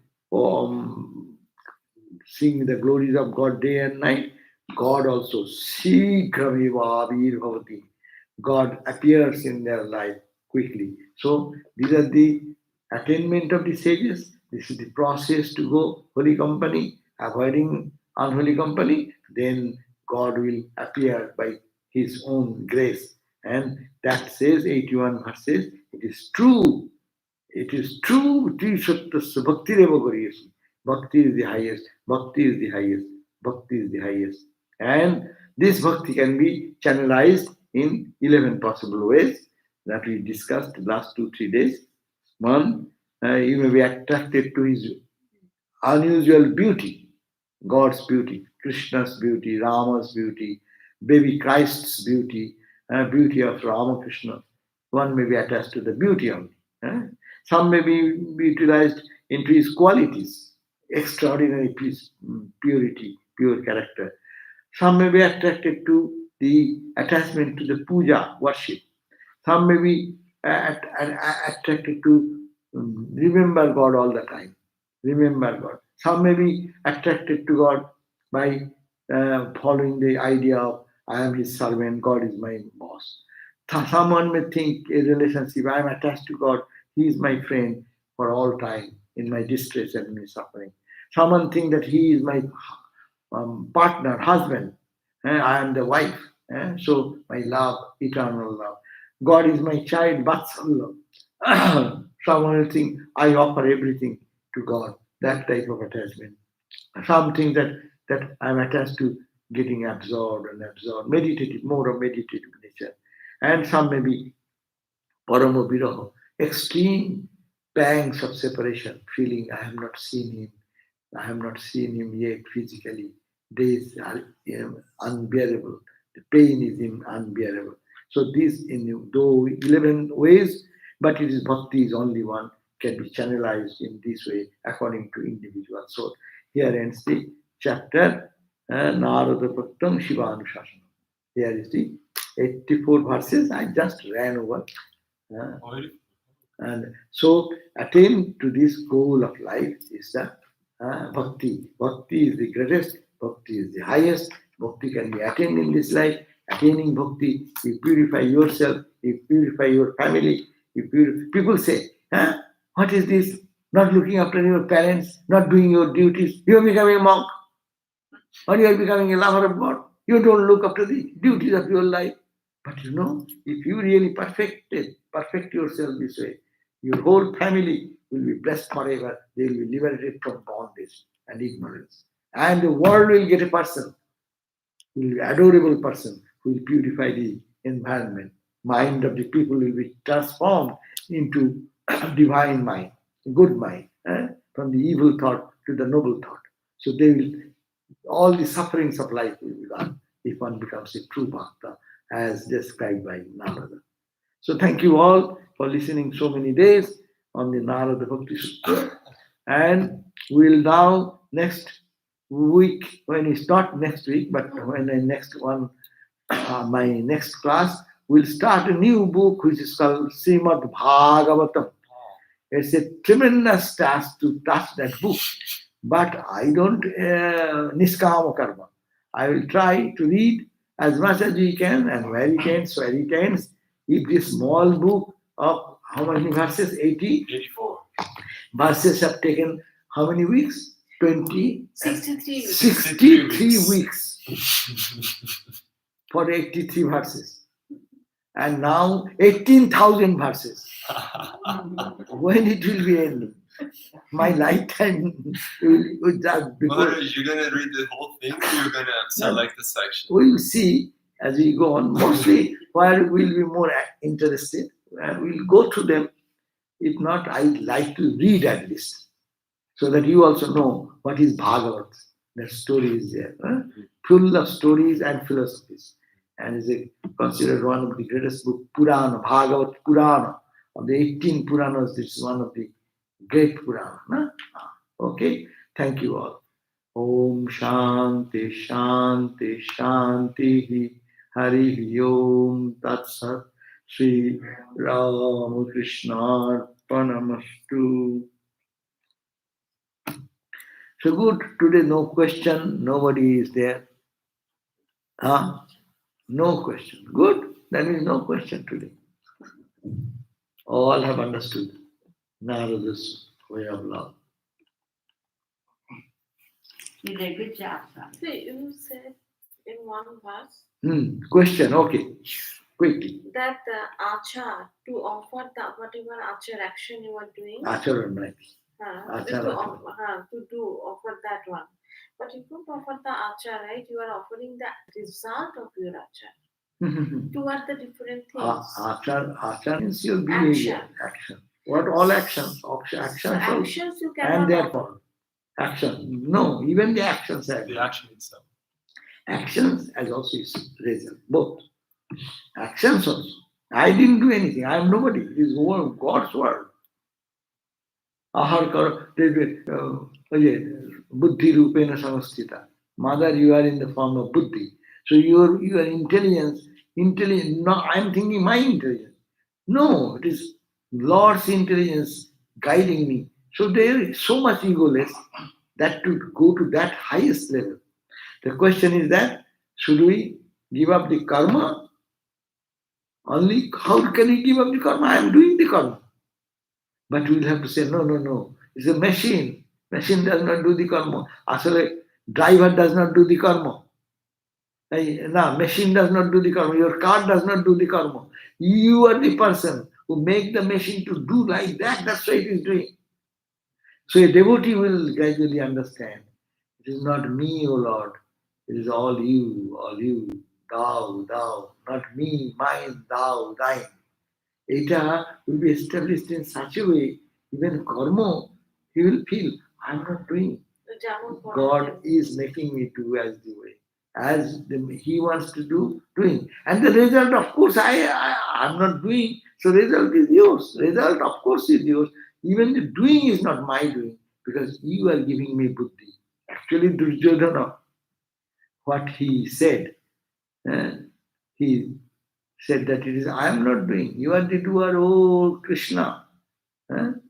sing the glories of God day and night, God also Shighrameva Bhavati. God appears in their life quickly. So these are the attainment of the sages. This is the process to go holy company, avoiding unholy company. Then God will appear by His own grace. And that says 81 verses, it is true. It is true. Bhakti Reva Gariyasi. Bhakti is the highest. Bhakti is the highest. Bhakti is the highest. And this bhakti can be channelized in 11 possible ways that we discussed the last 2-3 days. One, you may be attracted to his unusual beauty, God's beauty, Krishna's beauty, Rama's beauty, baby Christ's beauty, beauty of Ramakrishna. One may be attached to the beauty only. Some may be utilized into his qualities, extraordinary peace, purity, pure character. Some may be attracted to the attachment to the puja, worship. Some may be attracted to remember God all the time. Remember God. Some may be attracted to God by following the idea of I am His servant, God is my boss. Someone may think a relationship, I am attached to God, He is my friend for all time in my distress and my suffering. Someone think that He is my partner, husband, I am the wife. So my love, eternal love. God is my child, Vatsalya. Someone will think I offer everything to God. That type of attachment. Something that I'm attached to getting absorbed, meditative, more of meditative nature. And some may be paramo viraha, extreme pangs of separation, feeling I have not seen him, I have not seen him yet physically. Days are unbearable. The pain is unbearable. So this in though 11 ways, but it is bhakti is only one, can be channelized in this way according to individual. So here ends the chapter Narada Bhaktam Shivanushasana. Here is the 84 verses. I just ran over. And so attain to this goal of life is the bhakti. Bhakti is the greatest, bhakti is the highest. Bhakti can be attained in this life. Attaining bhakti, you purify yourself, you purify your family. People say, what is this? Not looking after your parents, not doing your duties. You are becoming a monk. Or you are becoming a lover of God. You don't look after the duties of your life. But if you really perfect yourself this way, your whole family will be blessed forever. They will be liberated from bondage and ignorance. And the world will get a person, will be an adorable person who will purify the environment. Mind of the people will be transformed into divine mind, good mind, from the evil thought to the noble thought. So all the sufferings of life will be gone if one becomes a true bhakta, as described by Narada. So thank you all for listening so many days on the Narada Bhakti Sutra. And we'll now next week, when it's not next week, but when the next one, my next class, we'll start a new book which is called Srimad Bhagavatam. It's a tremendous task to touch that book. But I don't niskama karma. I will try to read as much as we can, and where it ends, where it ends. If this small book of how many verses? 80 84. verses have taken how many weeks? 20? 63. 63 weeks for 83 verses. And now 18,000 verses. When it will be ending? My lifetime will just before. Mother, you're gonna read the whole thing, or you're gonna select the section? We will see as we go on. Mostly where we'll be more interested, and we'll go through them. If not, I'd like to read at least, so that you also know what is Bhagavat. That story is there, full of stories and philosophies, and is considered one of the greatest book, Purana, Bhagavat Purana. Of the 18 Puranas, this is one of the great Purana. Okay, thank you all. Om Shanti Shanti Shanti Hari Om Tat Sat Sri Ramakrishna Arpanamastu. So good, today no question, nobody is there. No question. Good, there is no question today. All have understood Narada's way of love. You did a good job, son. So you said in one verse Question, okay. Quickly. that the achar, to offer the whatever achar action you are doing, Acharan, right? to offer that one. But you don't offer the achar, right? You are offering the result of your achar. Two are the different things. Achar means your behavior, action. What all actions? Actions So actions you cannot and offer. therefore action. No, even the actions have The action itself. actions as also is result. Both. Actions also. I didn't do anything. I am nobody. It is God's word. Ahar karo, buddhi rupena samastita. Mother, you are in the form of buddhi. So your intelligence, no, I am thinking my intelligence. No, it is Lord's intelligence guiding me. So there is so much egoless that to go to that highest level. The question is that, should we give up the karma? Only how can we give up the karma? I am doing the karma. But we will have to say, no. It's a machine. Machine does not do the karma. Actually, driver does not do the karma. No, machine does not do the karma. Your car does not do the karma. You are the person who make the machine to do like that. That's what it is doing. So a devotee will gradually understand. It is not me, O Lord. It is all you. Thou, not me, mine, thou, thine. Eta will be established in such a way, even karma, he will feel, I am not doing. God is making me do as the way. As he wants to do, doing. And the result, of course, I am not doing, so result is yours. Result, of course, is yours. Even the doing is not my doing, because you are giving me buddhi. Actually, Duryodhana, what he said, he said that it is I am not doing. You are the doer, oh Krishna. Janami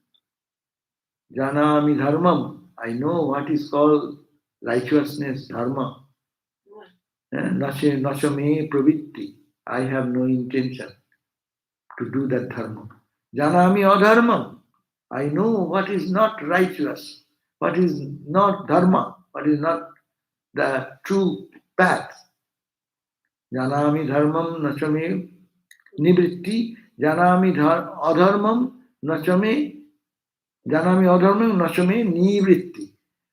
dharmam. I know what is called righteousness, dharma. Nachame pravitti. I have no intention to do that dharma. Janami adharmam. I know what is not righteous, what is not dharma, what is not the true path. Janami dharmam nachame nivritti. Janami adharmam nachame nivritti.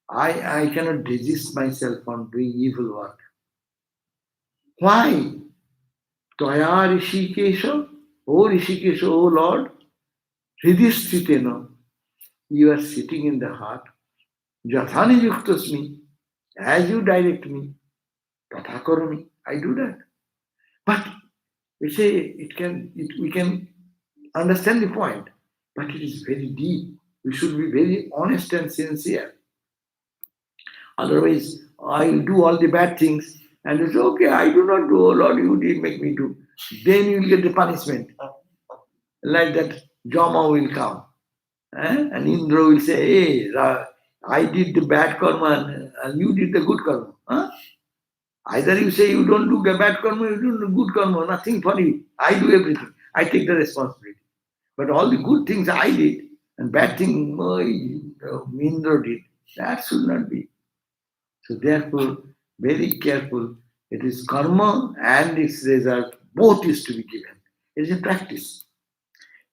I cannot resist myself from doing evil work. Why? Toya Rishikesha, O Lord, Hridisthitena, you are sitting in the heart. Jathani yuktasmi, as you direct me, tatha karami, I do that. But we say we can understand the point, but it is very deep. We should be very honest and sincere. Otherwise, I will do all the bad things and it's okay, I do not do, oh Lord, you did make me do. Then you will get the punishment. Like that, Jama will come And Indra will say, hey, I did the bad karma and you did the good karma. Huh? Either you say you don't do the bad karma, you don't do good karma, nothing for you. I do everything. I take the responsibility. But all the good things I did and bad things Indra did, that should not be. So therefore, very careful. It is karma and its result, both is to be given. It is a practice.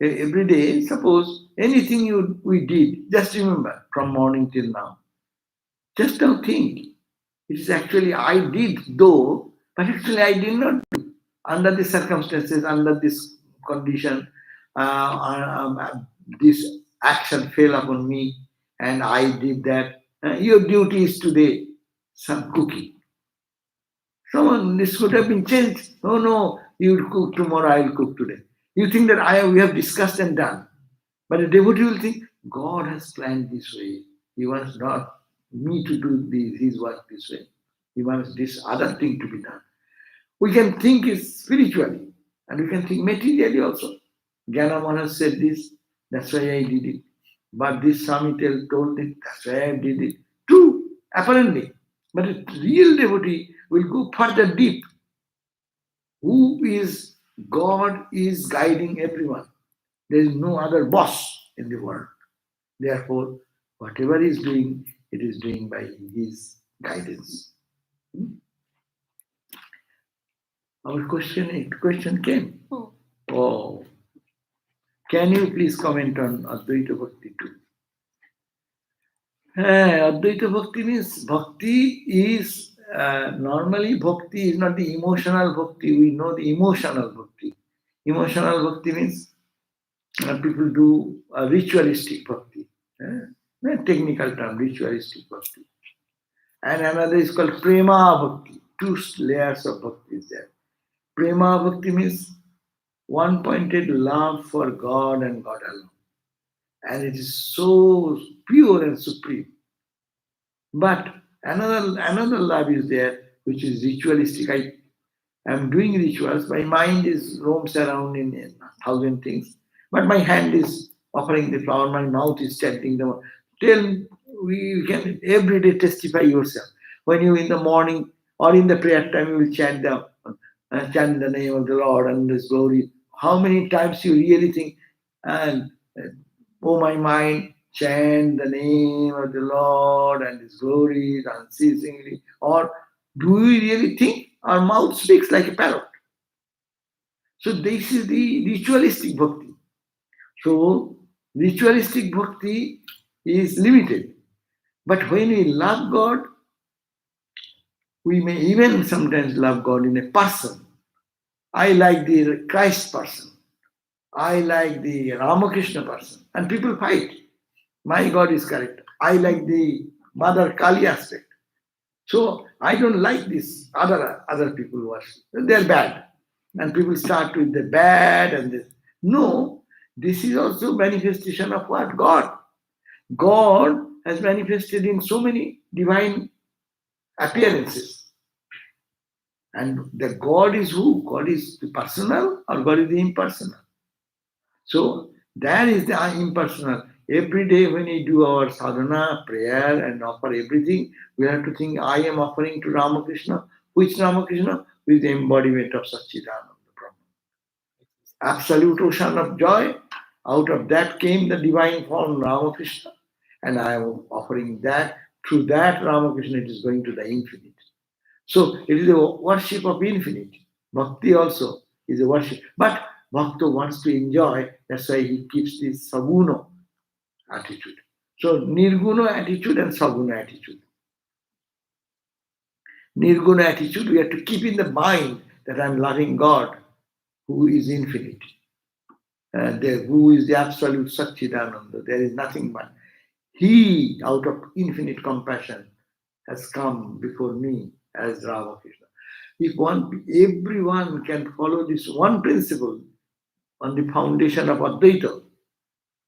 Every day, suppose anything we did, just remember from morning till now. Just now think. It is actually I did though, but actually I did not do. Under the circumstances, under this condition, this action fell upon me and I did that. Your duty is today some cooking. Someone, this could have been changed. Oh no, you will cook tomorrow, I will cook today. You think that we have discussed and done. But a devotee will think, God has planned this way. He wants not me to do his work this way. He wants this other thing to be done. We can think it spiritually and we can think materially also. Jnana Maharaj said this, that's why I did it. But this Swami told it, that's why I did it. True, apparently. But a real devotee will go further deep. Who is God is guiding everyone. There is no other boss in the world. Therefore, whatever he is doing, it is doing by his guidance. Our question came. Oh, can you please comment on Advaita Bhakti too? Advaita Bhakti means bhakti is normally bhakti is not the emotional bhakti. We know the emotional bhakti. Emotional bhakti means people do ritualistic bhakti. Technical term, ritualistic bhakti. And another is called prema bhakti. Two layers of bhakti is there. Prema bhakti means one-pointed love for God and God alone. And it is so pure and supreme. But another love is there, which is ritualistic. I am doing rituals. My mind roams around in 1,000 things. But my hand is offering the flower, my mouth is chanting the. You can every day testify yourself. When you in the morning or in the prayer time, you will chant the name of the Lord and His glory. How many times you really think, and oh my mind, chant the name of the Lord and His glories unceasingly? Or do we really think our mouth speaks like a parrot? So this is the ritualistic bhakti. So ritualistic bhakti is limited. But when we love God, we may even sometimes love God in a person. I like the Christ person. I like the Ramakrishna person. And people fight. My God is correct. I like the Mother Kali aspect. So I don't like this other people worship. They're bad. And people start with the bad and this. No, this is also manifestation of what? God. God has manifested in so many divine appearances. And the God is who? God is the personal or God is the impersonal? So that is the impersonal. Every day when we do our sadhana, prayer and offer everything, we have to think, I am offering to Ramakrishna. Which Ramakrishna? Who is the embodiment of Satchidananda Brahman. Absolute ocean of joy. Out of that came the divine form Ramakrishna. And I am offering that. Through that Ramakrishna, it is going to the infinite. So it is a worship of infinite. Bhakti also is a worship. But Bhakta wants to enjoy, that's why he keeps this saguna attitude. So nirguna attitude and saguna attitude. Nirguna attitude, we have to keep in the mind that I'm loving God who is infinite. Who is the absolute Satchidananda. There is nothing but. He, out of infinite compassion, has come before me as Ramakrishna. If everyone can follow this one principle on the foundation of Advaita,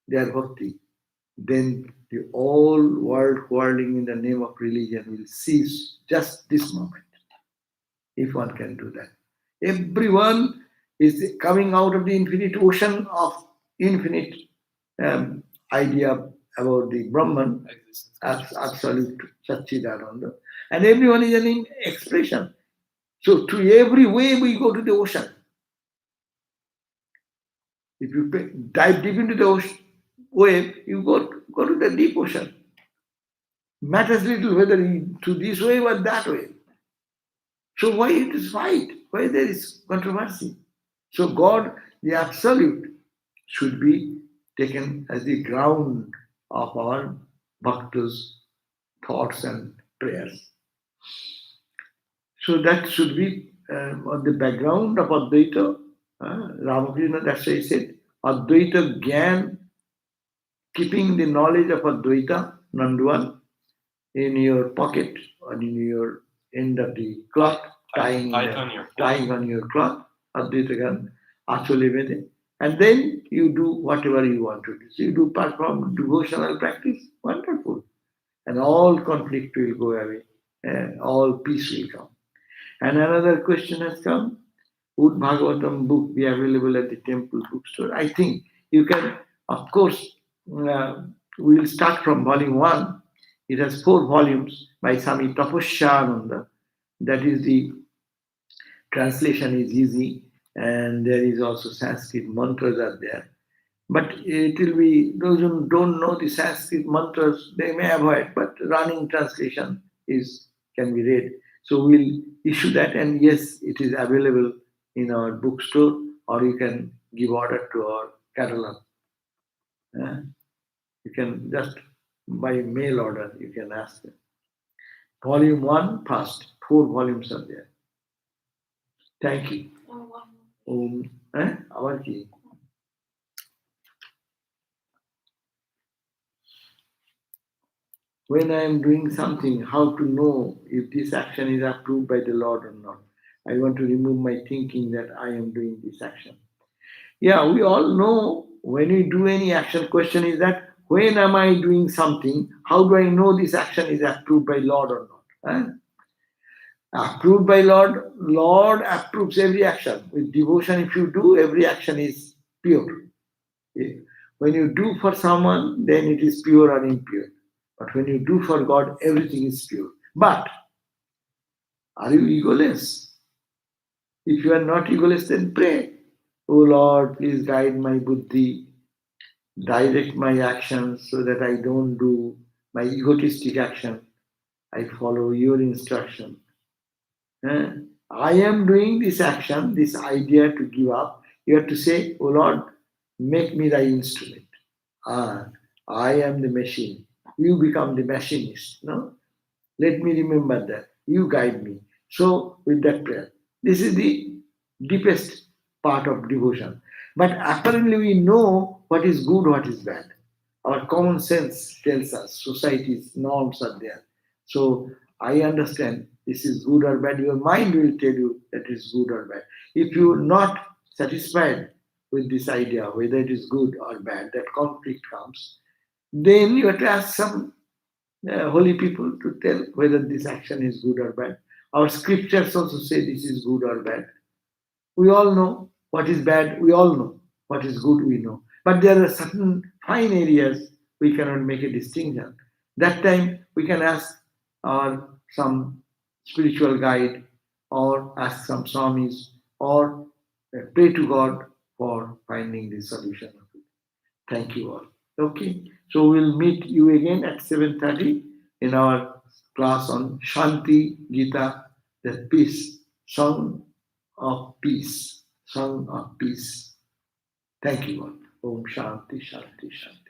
their bhakti, then the whole world quarreling in the name of religion will cease just this moment. If one can do that. Everyone is coming out of the infinite ocean of infinite idea about the Brahman, Existence. as absolute Satchidananda, and everyone is an expression. So to every wave we go to the ocean. If you dive deep into the ocean, wave, you go to the deep ocean. Matters little whether you to this wave or that wave. So why it is fight? Why there is controversy? So God, the absolute, should be taken as the ground of our bhaktas' thoughts and prayers. So that should be on the background of Advaita. Ramakrishna, that's why he said, Advaita Gyan, keeping the knowledge of Advaita, Nanduan, in your pocket or in your end of the cloth, tying on your cloth, Advaita Gyan, Achole Vede. And then you do whatever you want to do. So you do perform devotional practice, wonderful. And all conflict will go away, and all peace will come. And another question has come, would Bhagavatam book be available at the temple bookstore? I think you can, of course, we will start from volume 1. It has 4 volumes by Swami Tapasyananda. That is the translation is easy, and there is also Sanskrit mantras are there. But it will be, those who don't know the Sanskrit mantras, they may avoid, but running translation can be read. So we'll issue that, and yes, it is available in our bookstore, or you can give order to our catalog. You can just by mail order, you can ask them. Volume 1 first, 4 volumes are there. Thank you. Our key. When I am doing something, how to know if this action is approved by the Lord or not? I want to remove my thinking that I am doing this action. Yeah, we all know when we do any action, question is that when am I doing something? How do I know this action is approved by Lord or not? Approved by Lord, Lord approves every action. With devotion, if you do, every action is pure. When you do for someone, then it is pure or impure. But when you do for God, everything is pure. But are you egoless? If you are not egoless, then pray. Oh Lord, please guide my buddhi, direct my actions so that I don't do my egotistic action. I follow your instruction. I am doing this action, this idea to give up. You have to say, oh Lord, make me thy instrument. I am the machine. You become the machinist. No? Let me remember that. You guide me. So with that prayer. This is the deepest part of devotion. But apparently we know what is good, what is bad. Our common sense tells us society's norms are there. So I understand this is good or bad. Your mind will tell you that is good or bad. If you are not satisfied with this idea, whether it is good or bad, that conflict comes, then you have to ask some holy people to tell whether this action is good or bad. Our scriptures also say this is good or bad. We all know what is bad, we all know. What is good, we know. But there are certain fine areas we cannot make a distinction. That time we can ask some spiritual guide or ask some swamis or pray to God for finding the solution of it. Thank you all. Okay, so we'll meet you again at 7:30 in our class on Shanti Gita, the peace, song of peace, song of peace. Thank you all. Om Shanti, Shanti, Shanti.